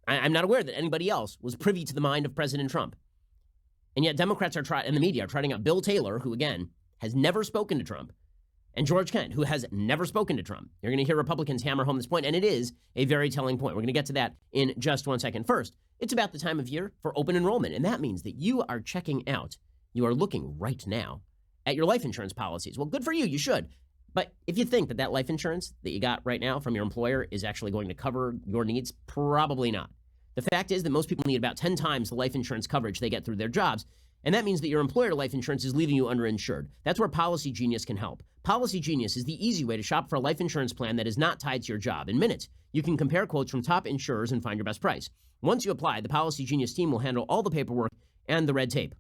I'm not aware that anybody else was privy to the mind of President Trump. And yet Democrats and the media are trotting out Bill Taylor, who, again, has never spoken to Trump, and George Kent, who has never spoken to Trump. You're going to hear Republicans hammer home this point, and it is a very telling point. We're going to get to that in just one second. First, it's about the time of year for open enrollment, and that means that you are checking out, you are looking right now at your life insurance policies. Well, good for you. You should. But if you think that that life insurance that you got right now from your employer is actually going to cover your needs, probably not. The fact is that most people need about 10 times the life insurance coverage they get through their jobs, and that means that your employer life insurance is leaving you underinsured. That's where Policy Genius can help. Policy Genius is the easy way to shop for a life insurance plan that is not tied to your job. In minutes, you can compare quotes from top insurers and find your best price. Once you apply, the Policy Genius team will handle all the paperwork and the red tape.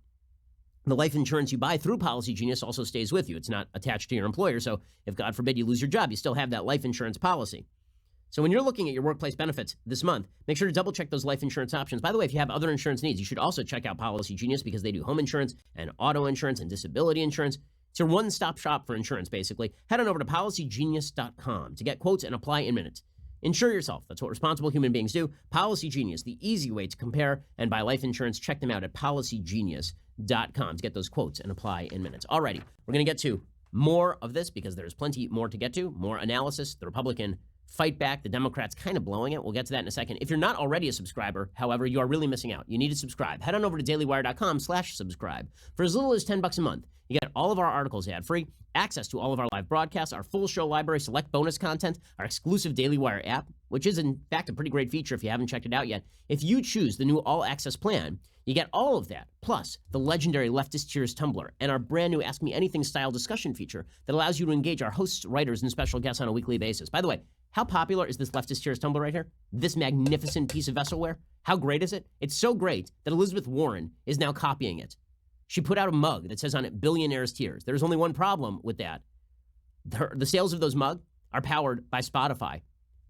The life insurance you buy through Policy Genius also stays with you. It's not attached to your employer, so if, God forbid, you lose your job, you still have that life insurance policy. So when you're looking at your workplace benefits this month, make sure to double check those life insurance options. By the way, if you have other insurance needs, you should also check out Policy Genius because they do home insurance and auto insurance and disability insurance. It's your one-stop shop for insurance, basically. Head on over to policygenius.com to get quotes and apply in minutes. Insure yourself. That's what responsible human beings do. Policy Genius, the easy way to compare and buy life insurance. Check them out at policygenius.com to get those quotes and apply in minutes. Alrighty, we're going to get to more of this because there's plenty more to get to, more analysis, the Republican fight back, the Democrats kind of blowing it. We'll get to that in a second. If you're not already a subscriber, however, you are really missing out. You need to subscribe. Head on over to dailywire.com/subscribe. For as little as $10 a month, you get all of our articles ad-free, access to all of our live broadcasts, our full show library, select bonus content, our exclusive Daily Wire app, which is in fact a pretty great feature if you haven't checked it out yet. If you choose the new all-access plan, you get all of that, plus the legendary Leftist Cheers Tumblr and our brand new Ask Me Anything style discussion feature that allows you to engage our hosts, writers, and special guests on a weekly basis. By the way, how popular is this Leftist Cheers Tumblr right here? This magnificent piece of vesselware? How great is it? It's so great that Elizabeth Warren is now copying it. She put out a mug that says on it, "Billionaire's Tears." There's only one problem with that. The sales of those mugs are powered by Spotify.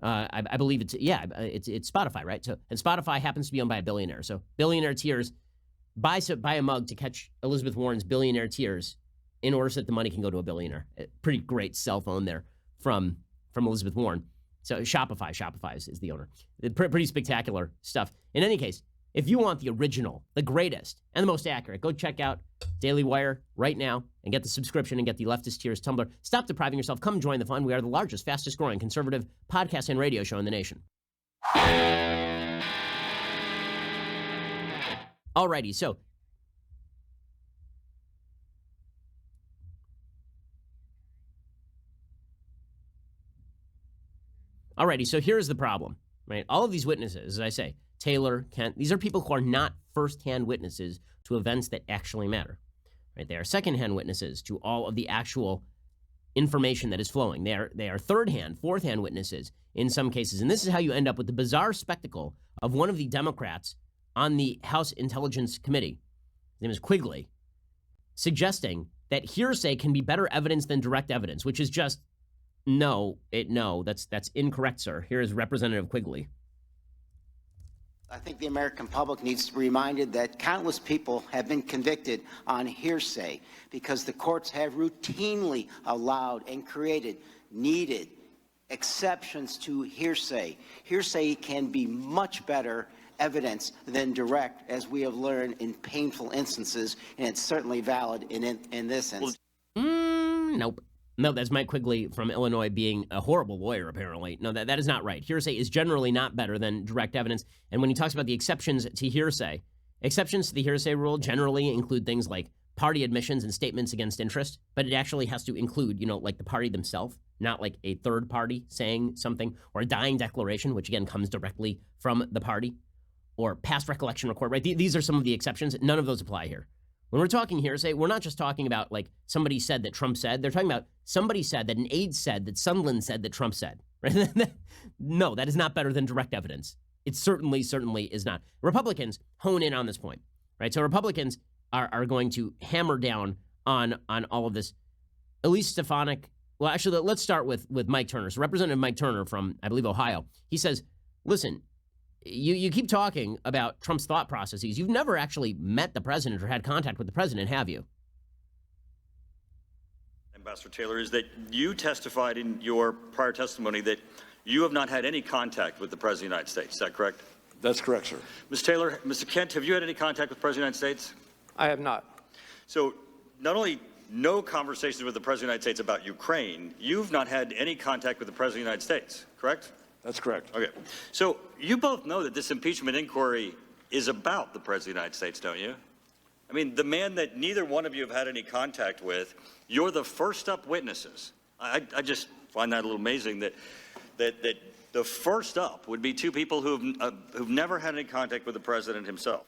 I believe it's Spotify, right? So, and Spotify happens to be owned by a billionaire. So Billionaire Tears, buy a mug to catch Elizabeth Warren's Billionaire Tears in order so that the money can go to a billionaire. Pretty great cell phone there from Elizabeth Warren. So Shopify is the owner. Pretty spectacular stuff. In any case, if you want the original, the greatest, and the most accurate, go check out Daily Wire right now and get the subscription and get the Leftist Tears Tumblr. Stop depriving yourself. Come join the fun. We are the largest, fastest growing conservative podcast and radio show in the nation. Alrighty, so here's the problem, right? All of these witnesses, as I say, Taylor, Kent, these are people who are not first-hand witnesses to events that actually matter, right? They are second-hand witnesses to all of the actual information that is flowing. They are third-hand, fourth-hand witnesses in some cases. And this is how you end up with the bizarre spectacle of one of the Democrats on the House Intelligence Committee, his name is Quigley, suggesting that hearsay can be better evidence than direct evidence, which is just, that's incorrect, sir. Here is Representative Quigley. I think the American public needs to be reminded that countless people have been convicted on hearsay because the courts have routinely allowed and created needed exceptions to hearsay. Hearsay can be much better evidence than direct, as we have learned in painful instances, and it's certainly valid in this instance. Nope. No, that's Mike Quigley from Illinois being a horrible lawyer, apparently. No, that is not right. Hearsay is generally not better than direct evidence. And when he talks about the exceptions to hearsay, exceptions to the hearsay rule generally include things like party admissions and statements against interest, but it actually has to include, like the party themselves, not like a third party saying something, or a dying declaration, which again comes directly from the party, or past recollection record, right? These are some of the exceptions. None of those apply here. When we're talking hearsay, we're not just talking about like somebody said that Trump said. They're talking about somebody said that an aide said that Sondland said that Trump said. Right? No, that is not better than direct evidence. It certainly is not. Republicans hone in on this point, right? So Republicans are going to hammer down on all of this. Elise Stefanik, well, actually, let's start with Mike Turner. So Representative Mike Turner from, I believe, Ohio. He says, listen, you keep talking about Trump's thought processes. You've never actually met the president or had contact with the president, have you? Ambassador Taylor, is that you testified in your prior testimony that you have not had any contact with the President of the United States. Is that correct? That's correct, sir. Ms. Taylor, Mr. Kent, have you had any contact with the President of the United States? I have not. So not only no conversations with the President of the United States about Ukraine, you've not had any contact with the President of the United States, correct? That's correct. Okay. So you both know that this impeachment inquiry is about the President of the United States, don't you? I mean, the man that neither one of you have had any contact with, you're the first up witnesses. I just find that a little amazing that the first up would be two people who've never had any contact with the president himself.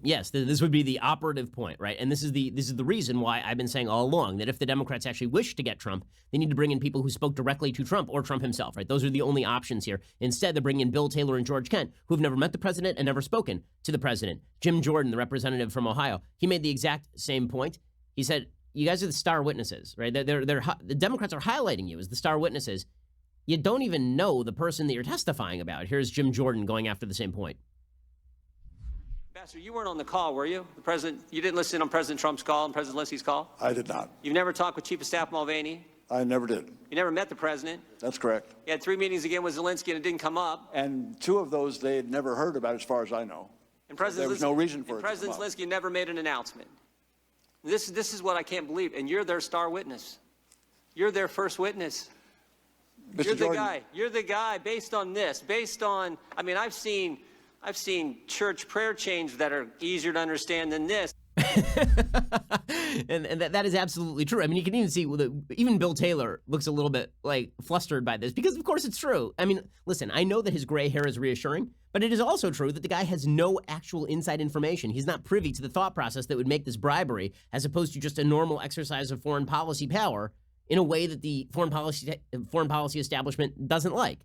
Yes, this would be the operative point, right? And this is the reason why I've been saying all along that if the Democrats actually wish to get Trump, they need to bring in people who spoke directly to Trump or Trump himself, right? Those are the only options here. Instead, they're bringing in Bill Taylor and George Kent, who've never met the president and never spoken to the president. Jim Jordan, the representative from Ohio, he made the exact same point. He said, you guys are the star witnesses, right? The Democrats are highlighting you as the star witnesses. You don't even know the person that you're testifying about. Here's Jim Jordan going after the same point. Ambassador, you weren't on the call, were you? The president, you didn't listen on President Trump's call and President Zelensky's call? I did not. You've never talked with Chief of Staff Mulvaney? I never did. You never met the president? That's correct. You had 3 meetings again with Zelensky and it didn't come up. And 2 of those they had never heard about, as far as I know. And President There was no reason for it to President come up. Zelensky never made an announcement. This is what I can't believe. And you're their star witness. You're their first witness. Mr. You're the Jordan, guy. You're the guy based on this. Based on, I mean, I've seen church prayer chains that are easier to understand than this. and that is absolutely true. I mean, you can even see even Bill Taylor looks a little bit like flustered by this because, of course, it's true. I mean, listen, I know that his gray hair is reassuring, but it is also true that the guy has no actual inside information. He's not privy to the thought process that would make this bribery as opposed to just a normal exercise of foreign policy power in a way that the foreign policy establishment doesn't like.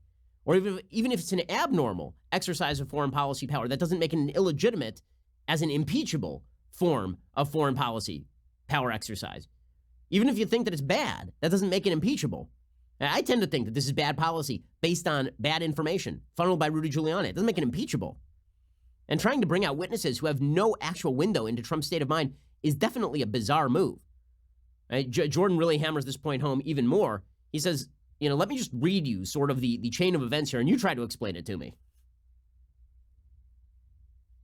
Or even if it's an abnormal exercise of foreign policy power, that doesn't make it an illegitimate as an impeachable form of foreign policy power exercise. Even if you think that it's bad, that doesn't make it impeachable. I tend to think that this is bad policy based on bad information funneled by Rudy Giuliani. It doesn't make it impeachable. And trying to bring out witnesses who have no actual window into Trump's state of mind is definitely a bizarre move. Right? Jordan really hammers this point home even more. He says, let me just read you sort of the chain of events here, and you try to explain it to me.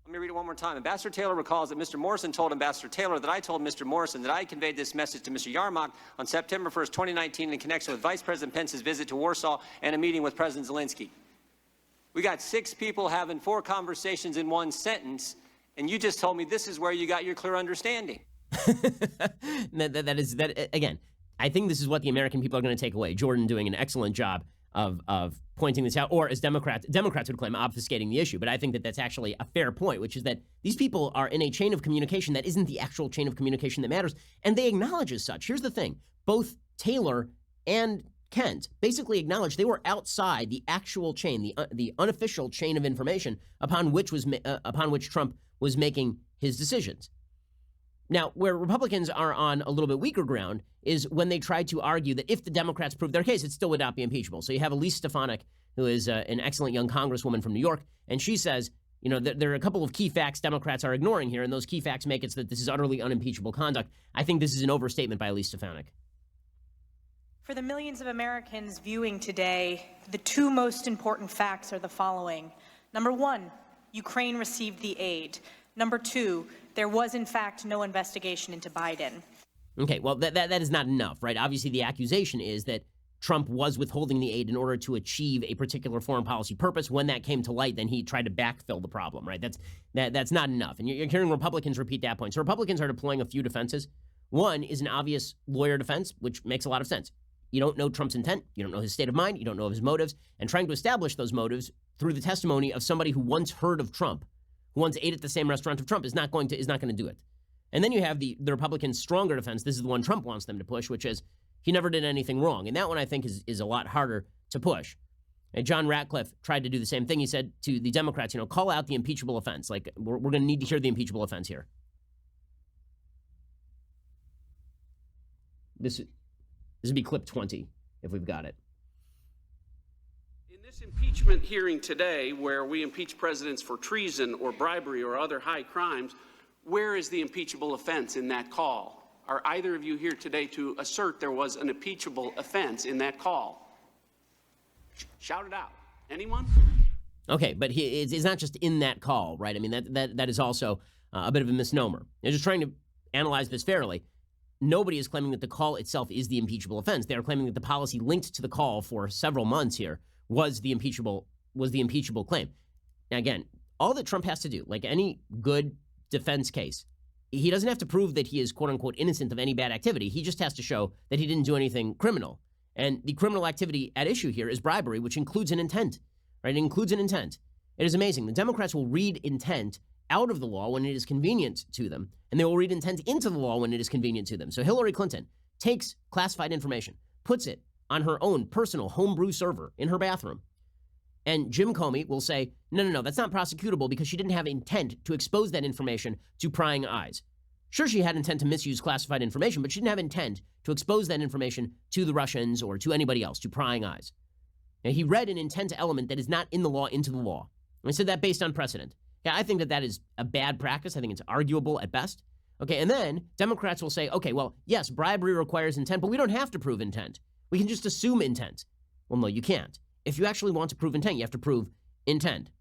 Let me read it one more time. Ambassador Taylor recalls that Mr. Morrison told Ambassador Taylor that I told Mr. Morrison that I conveyed this message to Mr. Yarmouk on September 1st, 2019 in connection with Vice President Pence's visit to Warsaw and a meeting with President Zelensky. We got 6 people having 4 conversations in one sentence, and you just told me this is where you got your clear understanding. Again, I think this is what the American people are going to take away. Jordan doing an excellent job of pointing this out, or as Democrats would claim, obfuscating the issue. But I think that that's actually a fair point, which is that these people are in a chain of communication that isn't the actual chain of communication that matters, and they acknowledge as such. Here's the thing. Both Taylor and Kent basically acknowledged they were outside the actual chain, the unofficial chain of information upon which Trump was making his decisions. Now, where Republicans are on a little bit weaker ground is when they try to argue that if the Democrats prove their case, it still would not be impeachable. So you have Elise Stefanik, who is an excellent young congresswoman from New York, and she says, there are a couple of key facts Democrats are ignoring here, and those key facts make it so that this is utterly unimpeachable conduct. I think this is an overstatement by Elise Stefanik. For the millions of Americans viewing today, the 2 most important facts are the following. Number 1, Ukraine received the aid. Number 2, there was, in fact, no investigation into Biden. Okay, well, that is not enough, right? Obviously, the accusation is that Trump was withholding the aid in order to achieve a particular foreign policy purpose. When that came to light, then he tried to backfill the problem, right? That's not enough. And you're hearing Republicans repeat that point. So Republicans are deploying a few defenses. One is an obvious lawyer defense, which makes a lot of sense. You don't know Trump's intent. You don't know his state of mind. You don't know of his motives. And trying to establish those motives through the testimony of somebody who once heard of Trump, who once ate at the same restaurant of Trump, is not going to do it. And then you have the Republicans' stronger defense. This is the one Trump wants them to push, which is he never did anything wrong. And that one, I think, is a lot harder to push. And John Ratcliffe tried to do the same thing. He said to the Democrats, call out the impeachable offense. Like, we're going to need to hear the impeachable offense here. This would be clip 20, if we've got it. In this impeachment hearing today, where we impeach presidents for treason or bribery or other high crimes, where is the impeachable offense in that call? Are either of you here today to assert there was an impeachable offense in that call? Shout it out. Anyone? Okay, but it's not just in that call, right? I mean, that is also a bit of a misnomer. They're just trying to analyze this fairly. Nobody is claiming that the call itself is the impeachable offense. They are claiming that the policy linked to the call for several months here was the impeachable claim. Now, again, all that Trump has to do, like any good defense case, he doesn't have to prove that he is, quote unquote, innocent of any bad activity. He just has to show that he didn't do anything criminal. And the criminal activity at issue here is bribery, which includes an intent, right? It includes an intent. It is amazing. The Democrats will read intent out of the law when it is convenient to them, and they will read intent into the law when it is convenient to them. So Hillary Clinton takes classified information, puts it on her own personal homebrew server in her bathroom, and Jim Comey will say, no, that's not prosecutable because she didn't have intent to expose that information to prying eyes. Sure, she had intent to misuse classified information, but she didn't have intent to expose that information to the Russians or to anybody else, to prying eyes. Now, he read an intent element that is not in the law into the law. And I said that based on precedent. Yeah, I think that is a bad practice. I think it's arguable at best. Okay, and then Democrats will say, okay, well, yes, bribery requires intent, but we don't have to prove intent. We can just assume intent. Well, no, you can't. If you actually want to prove intent, you have to prove intent.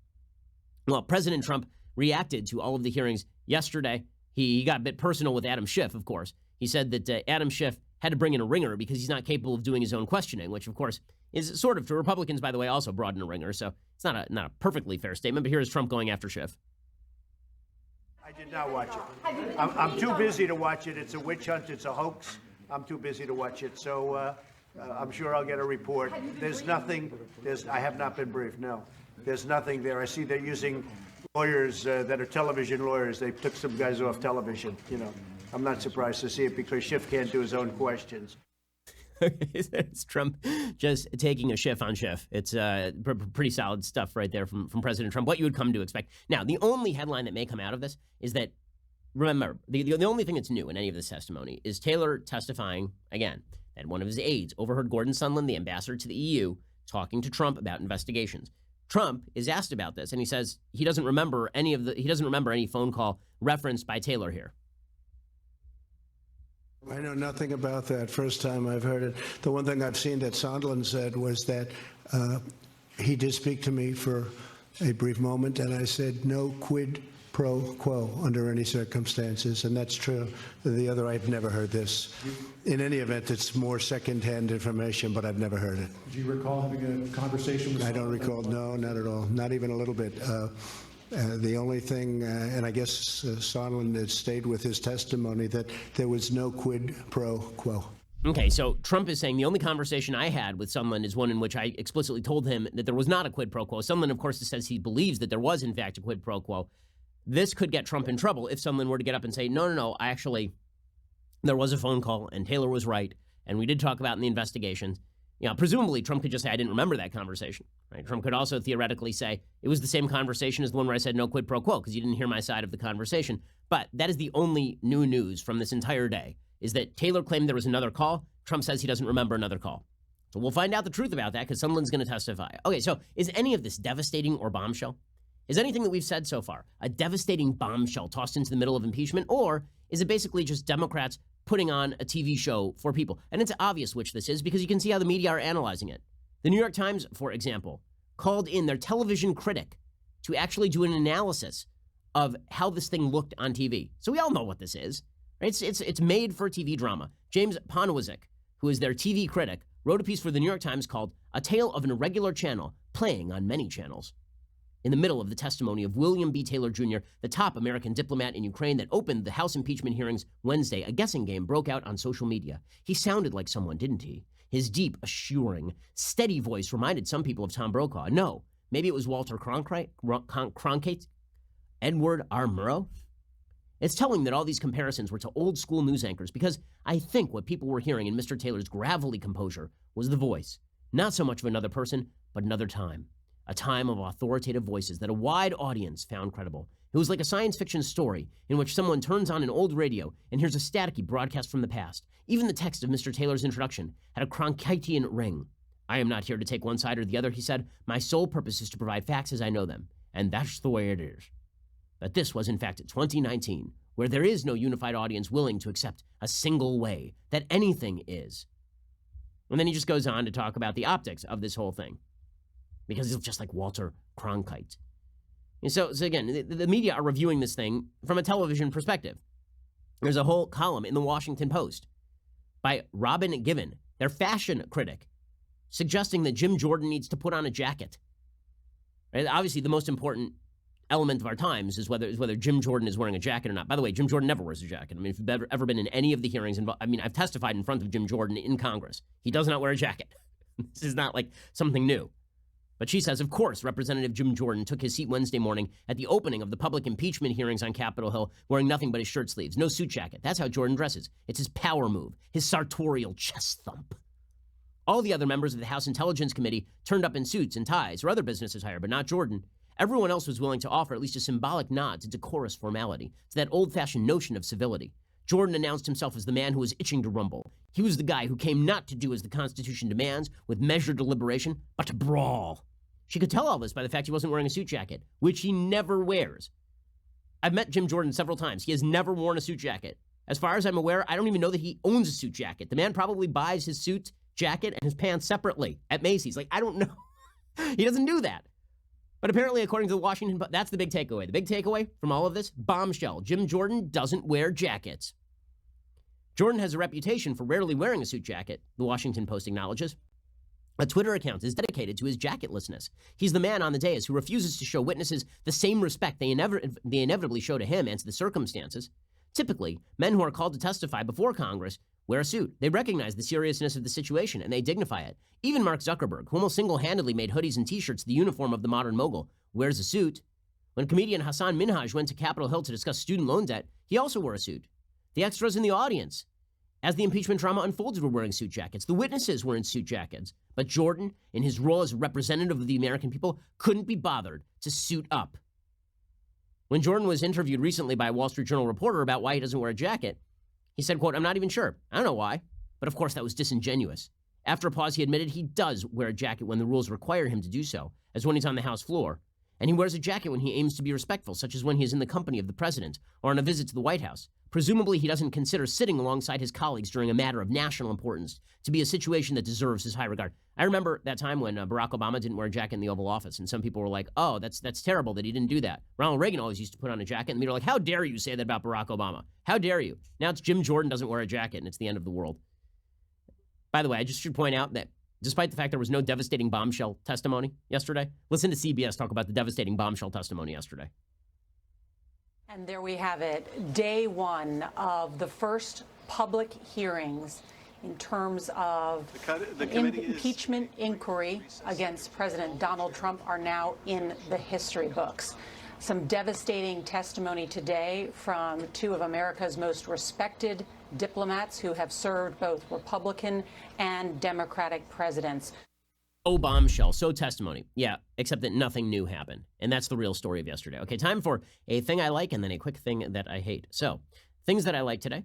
Well, President Trump reacted to all of the hearings yesterday. He got a bit personal with Adam Schiff, of course. He said that Adam Schiff had to bring in a ringer because he's not capable of doing his own questioning, which, of course, is sort of, to Republicans, by the way, also brought in a ringer. So it's not a perfectly fair statement, but here's Trump going after Schiff. I did not watch it. I'm too busy to watch it. It's a witch hunt. It's a hoax. I'm too busy to watch it. So I'm sure I'll get a report. There's nothing. I have not been briefed, no. There's nothing there. I see they're using lawyers that are television lawyers. They took some guys off television, I'm not surprised to see it because Schiff can't do his own questions. It's Trump just taking a Schiff on Schiff. It's pretty solid stuff right there from President Trump, what you would come to expect. Now, the only headline that may come out of this is that, remember, the only thing that's new in any of this testimony is Taylor testifying, again, that one of his aides overheard Gordon Sondland, the ambassador to the EU, talking to Trump about investigations. Trump is asked about this, and he says he doesn't remember any phone call referenced by Taylor here. I know nothing about that. First time I've heard it. The one thing I've seen that Sondland said was that he did speak to me for a brief moment, and I said no quid pro quo under any circumstances, and that's true. The other, I've never heard this. In any event, it's more secondhand information, but I've never heard it. Do you recall having a conversation with I don't recall. No, not at all. Not even a little bit. The only thing, and I guess Sondland had stayed with his testimony, that there was no quid pro quo. Okay, so Trump is saying the only conversation I had with Sondland is one in which I explicitly told him that there was not a quid pro quo. Sondland, of course, says he believes that there was, in fact, a quid pro quo. This could get Trump in trouble if Sondland were to get up and say, no, there was a phone call, and Taylor was right, and we did talk about in the investigations. Presumably, Trump could just say, I didn't remember that conversation. Right? Trump could also theoretically say, it was the same conversation as the one where I said no quid pro quo, because you didn't hear my side of the conversation. But that is the only new news from this entire day, is that Taylor claimed there was another call. Trump says he doesn't remember another call. So we'll find out the truth about that, because Sondland's going to testify. Okay, so is any of this devastating or bombshell? Is anything that we've said so far a devastating bombshell tossed into the middle of impeachment, or is it basically just Democrats putting on a TV show for people? And it's obvious which this is because you can see how the media are analyzing it. The New York Times, for example, called in their television critic to actually do an analysis of how this thing looked on TV. So we all know what this is. Right? It's made for TV drama. James Poniewozik, who is their TV critic, wrote a piece for the New York Times called A Tale of an Irregular Channel Playing on Many Channels. In the middle of the testimony of William B. Taylor Jr., the top American diplomat in Ukraine that opened the House impeachment hearings Wednesday, a guessing game broke out on social media. He sounded like someone, didn't he? His deep, assuring, steady voice reminded some people of Tom Brokaw. No, maybe it was Walter Cronkite, Edward R. Murrow? It's telling that all these comparisons were to old school news anchors because I think what people were hearing in Mr. Taylor's gravelly composure was the voice, not so much of another person, but another time. A time of authoritative voices that a wide audience found credible. It was like a science fiction story in which someone turns on an old radio and hears a staticky broadcast from the past. Even the text of Mr. Taylor's introduction had a Cronkytean ring. I am not here to take one side or the other, he said. My sole purpose is to provide facts as I know them, and that's the way it is. But this was, in fact, 2019, where there is no unified audience willing to accept a single way that anything is. And then he just goes on to talk about the optics of this whole thing, because he's just like Walter Cronkite. And so again, the media are reviewing this thing from a television perspective. There's a whole column in the Washington Post by Robin Given, their fashion critic, suggesting that Jim Jordan needs to put on a jacket. Right? Obviously, the most important element of our times is whether Jim Jordan is wearing a jacket or not. By the way, Jim Jordan never wears a jacket. I mean, if you've ever been in any of the hearings, I've testified in front of Jim Jordan in Congress. He does not wear a jacket. This is not like something new. But she says, of course, Representative Jim Jordan took his seat Wednesday morning at the opening of the public impeachment hearings on Capitol Hill wearing nothing but his shirt sleeves, no suit jacket. That's how Jordan dresses. It's his power move, his sartorial chest thump. All the other members of the House Intelligence Committee turned up in suits and ties or other business attire, but not Jordan. Everyone else was willing to offer at least a symbolic nod to decorous formality, to that old-fashioned notion of civility. Jordan announced himself as the man who was itching to rumble. He was the guy who came not to do as the Constitution demands, with measured deliberation, but to brawl. She could tell all this by the fact he wasn't wearing a suit jacket, which he never wears. I've met Jim Jordan several times. He has never worn a suit jacket. As far as I'm aware, I don't even know that he owns a suit jacket. The man probably buys his suit jacket and his pants separately at Macy's. Like, I don't know. He doesn't do that. But apparently, according to the Washington Post, that's the big takeaway. The big takeaway from all of this, bombshell. Jim Jordan doesn't wear jackets. Jordan has a reputation for rarely wearing a suit jacket, the Washington Post acknowledges. A Twitter account is dedicated to his jacketlessness. He's the man on the dais who refuses to show witnesses the same respect they inevitably show to him and to the circumstances. Typically, men who are called to testify before Congress wear a suit. They recognize the seriousness of the situation and they dignify it. Even Mark Zuckerberg, who almost single-handedly made hoodies and t-shirts the uniform of the modern mogul, wears a suit. When comedian Hassan Minhaj went to Capitol Hill to discuss student loan debt, he also wore a suit. The extras in the audience, as the impeachment drama unfolded, were wearing suit jackets. The witnesses were in suit jackets. But Jordan, in his role as a representative of the American people, couldn't be bothered to suit up. When Jordan was interviewed recently by a Wall Street Journal reporter about why he doesn't wear a jacket, he said, quote, I'm not even sure. I don't know why. But of course, that was disingenuous. After a pause, he admitted he does wear a jacket when the rules require him to do so, as when he's on the House floor. And he wears a jacket when he aims to be respectful, such as when he is in the company of the president or on a visit to the White House. Presumably, he doesn't consider sitting alongside his colleagues during a matter of national importance to be a situation that deserves his high regard. I remember that time when Barack Obama didn't wear a jacket in the Oval Office, and some people were like, oh, that's terrible that he didn't do that. Ronald Reagan always used to put on a jacket, and people were like, how dare you say that about Barack Obama? How dare you? Now it's Jim Jordan doesn't wear a jacket, and it's the end of the world. By the way, I just should point out that despite the fact there was no devastating bombshell testimony yesterday, listen to CBS talk about the devastating bombshell testimony yesterday. And there we have it, day one of the first public hearings in terms of impeachment inquiry against President Donald Trump are now in the history books. Some devastating testimony today from two of America's most respected diplomats who have served both Republican and Democratic presidents. Oh, bombshell. So testimony. Yeah, except that nothing new happened. And that's the real story of yesterday. Okay, time for a thing I like and then a quick thing that I hate. So, things that I like today.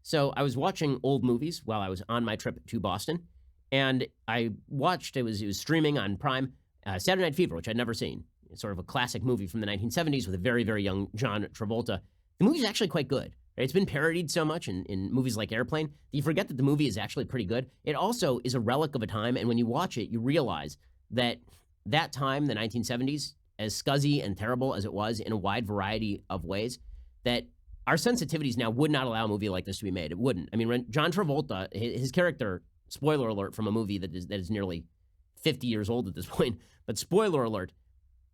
So, I was watching old movies while I was on my trip to Boston. And I watched, it was streaming on Prime, Saturday Night Fever, which I'd never seen. It's sort of a classic movie from the 1970s with a very, very young John Travolta. The movie's actually quite good. It's been parodied so much in movies like Airplane that you forget that the movie is actually pretty good. It also is a relic of a time, and when you watch it, you realize that that time, the 1970s, as scuzzy and terrible as it was in a wide variety of ways, that our sensitivities now would not allow a movie like this to be made. It wouldn't. I mean, when John Travolta, his character, spoiler alert from a movie that is nearly 50 years old at this point, but spoiler alert,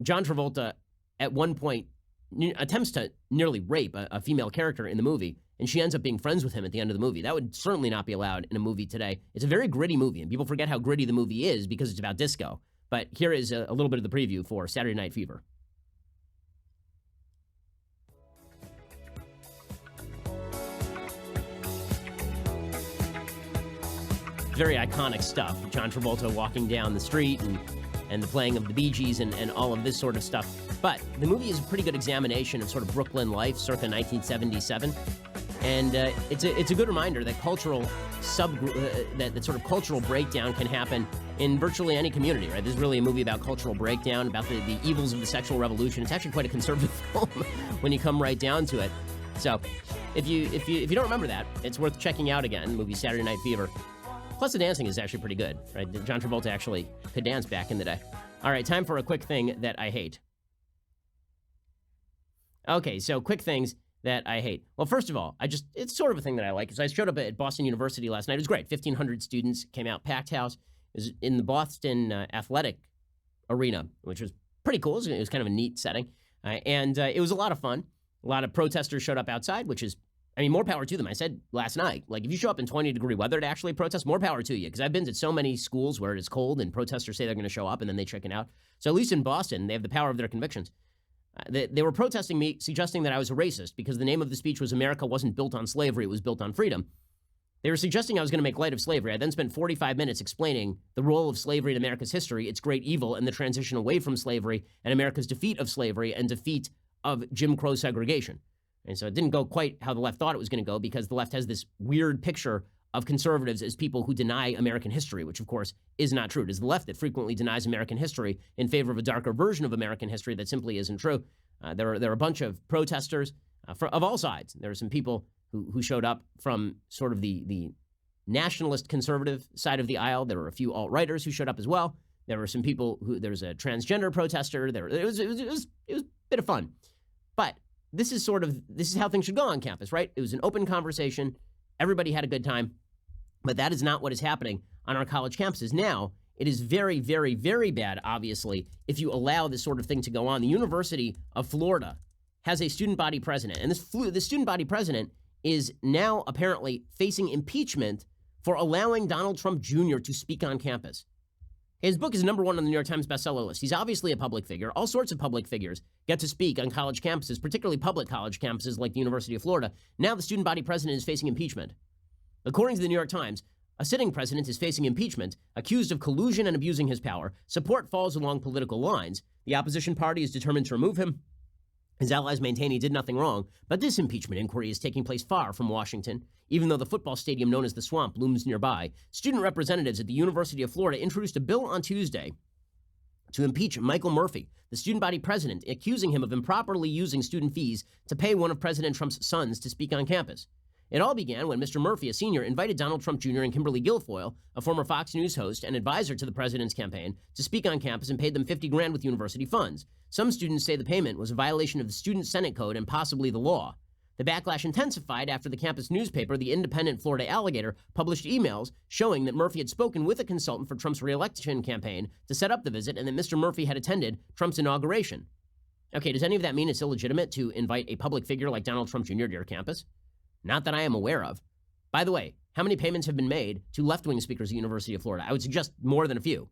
John Travolta at one point attempts to nearly rape a female character in the movie, and she ends up being friends with him at the end of the movie. That would certainly not be allowed in a movie today. It's a very gritty movie, and people forget how gritty the movie is because it's about disco. But here is a little bit of the preview for Saturday Night Fever. very iconic stuff. John Travolta walking down the street and the playing of the Bee Gees and all of this sort of stuff. But the movie is a pretty good examination of sort of Brooklyn life circa 1977. And it's a good reminder that that sort of cultural breakdown can happen in virtually any community, right? This is really a movie about cultural breakdown, about the evils of the sexual revolution. It's actually quite a conservative film when you come right down to it. So if you don't remember that, it's worth checking out again. The movie Saturday Night Fever. Plus the dancing is actually pretty good, right? John Travolta actually could dance back in the day. All right, time for a quick thing that I hate. Okay, so quick things that I hate. Well, first of all, it's sort of a thing that I like. So I showed up at Boston University last night. It was great. 1,500 students came out, packed house. It was in the Boston Athletic Arena, which was pretty cool. It was kind of a neat setting. And it was a lot of fun. A lot of protesters showed up outside, which is, I mean, more power to them. I said last night, like, if you show up in 20-degree weather to actually protest, more power to you. Because I've been to so many schools where it's cold and protesters say they're going to show up and then they chicken out. So at least in Boston, they have the power of their convictions. They were protesting me, suggesting that I was a racist because the name of the speech was America wasn't built on slavery, it was built on freedom. They were suggesting I was going to make light of slavery. I then spent 45 minutes explaining the role of slavery in America's history, its great evil, and the transition away from slavery, and America's defeat of slavery and defeat of Jim Crow segregation. And so it didn't go quite how the left thought it was going to go because the left has this weird picture of conservatives as people who deny American history, which of course is not true. It is the left that frequently denies American history in favor of a darker version of American history that simply isn't true. There are a bunch of protesters of all sides. There are some people who showed up from sort of the nationalist conservative side of the aisle. There were a few alt-righters who showed up as well. There were some people there was a transgender protester. It was a bit of fun. But this is how things should go on campus, right? It was an open conversation. Everybody had a good time. But that is not what is happening on our college campuses. Now, it is very, very, very bad, obviously, if you allow this sort of thing to go on. The University of Florida has a student body president, and this student body president is now apparently facing impeachment for allowing Donald Trump Jr. to speak on campus. His book is #1 on the New York Times bestseller list. He's obviously a public figure. All sorts of public figures get to speak on college campuses, particularly public college campuses like the University of Florida. Now the student body president is facing impeachment. According to the New York Times, a sitting president is facing impeachment, accused of collusion and abusing his power. Support falls along political lines. The opposition party is determined to remove him. His allies maintain he did nothing wrong, but this impeachment inquiry is taking place far from Washington. Even though the football stadium known as the Swamp looms nearby, student representatives at the University of Florida introduced a bill on Tuesday to impeach Michael Murphy, the student body president, accusing him of improperly using student fees to pay one of President Trump's sons to speak on campus. It all began when Mr. Murphy, a senior, invited Donald Trump Jr. and Kimberly Guilfoyle, a former Fox News host and advisor to the president's campaign, to speak on campus and paid them $50,000 with university funds. Some students say the payment was a violation of the Student Senate Code and possibly the law. The backlash intensified after the campus newspaper, the Independent Florida Alligator, published emails showing that Murphy had spoken with a consultant for Trump's re-election campaign to set up the visit and that Mr. Murphy had attended Trump's inauguration. Okay, does any of that mean it's illegitimate to invite a public figure like Donald Trump Jr. to your campus? Not that I am aware of. By the way, how many payments have been made to left-wing speakers at the University of Florida? I would suggest more than a few.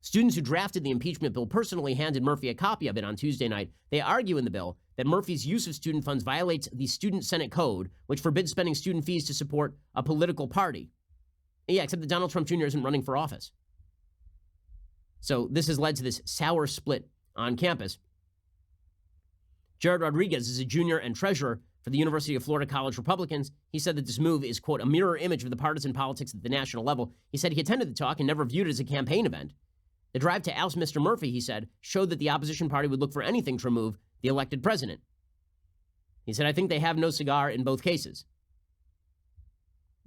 Students who drafted the impeachment bill personally handed Murphy a copy of it on Tuesday night. They argue in the bill that Murphy's use of student funds violates the Student Senate Code, which forbids spending student fees to support a political party. Yeah, except that Donald Trump Jr. isn't running for office. So this has led to this sour split on campus. Jared Rodriguez is a junior and treasurer for the University of Florida College Republicans. He said that this move is, quote, a mirror image of the partisan politics at the national level. He said he attended the talk and never viewed it as a campaign event. The drive to oust Mr. Murphy, he said, showed that the opposition party would look for anything to remove the elected president. He said, I think they have no cigar in both cases.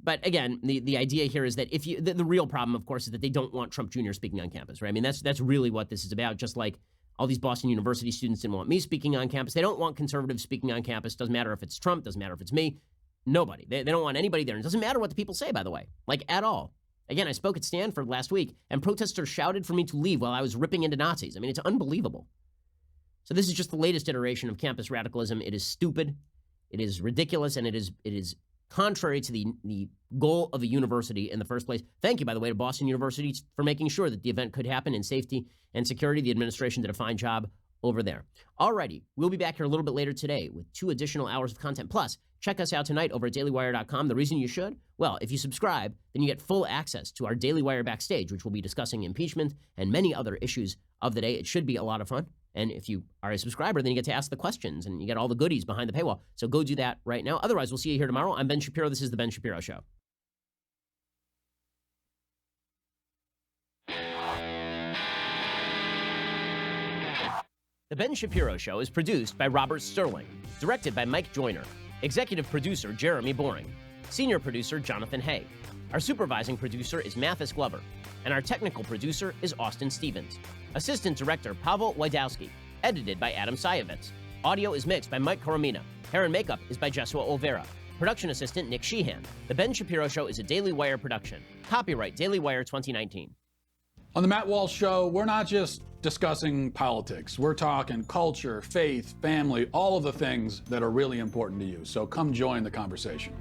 But again, the idea here is that if you, the real problem, of course, is that they don't want Trump Jr. speaking on campus, right? I mean, that's really what this is about. Just like all these Boston University students didn't want me speaking on campus. They don't want conservatives speaking on campus. Doesn't matter if it's Trump. Doesn't matter if it's me. Nobody. They don't want anybody there. And it doesn't matter what the people say, by the way, like at all. Again, I spoke at Stanford last week, and protesters shouted for me to leave while I was ripping into Nazis. I mean, it's unbelievable. So this is just the latest iteration of campus radicalism. It is stupid, it is ridiculous, and it is contrary to the goal of a university in the first place. Thank you, by the way, to Boston University for making sure that the event could happen in safety and security. The administration did a fine job over there. Alrighty, we'll be back here a little bit later today with 2 additional hours of content. Plus, check us out tonight over at dailywire.com. The reason you should? Well, if you subscribe, then you get full access to our Daily Wire Backstage, which will be discussing impeachment and many other issues of the day. It should be a lot of fun. And if you are a subscriber, then you get to ask the questions and you get all the goodies behind the paywall. So go do that right now. Otherwise, we'll see you here tomorrow. I'm Ben Shapiro. This is The Ben Shapiro Show. The Ben Shapiro Show is produced by Robert Sterling, directed by Mike Joyner, executive producer Jeremy Boring, senior producer Jonathan Hay. Our supervising producer is Mathis Glover, and our technical producer is Austin Stevens. Assistant director Pavel Wydowski, edited by Adam Sayevitz. Audio is mixed by Mike Coromina. Hair and makeup is by Jesua Olvera. Production assistant Nick Sheehan. The Ben Shapiro Show is a Daily Wire production. Copyright Daily Wire 2019. On the Matt Walsh Show, we're not just discussing politics. We're talking culture, faith, family, all of the things that are really important to you. So come join the conversation.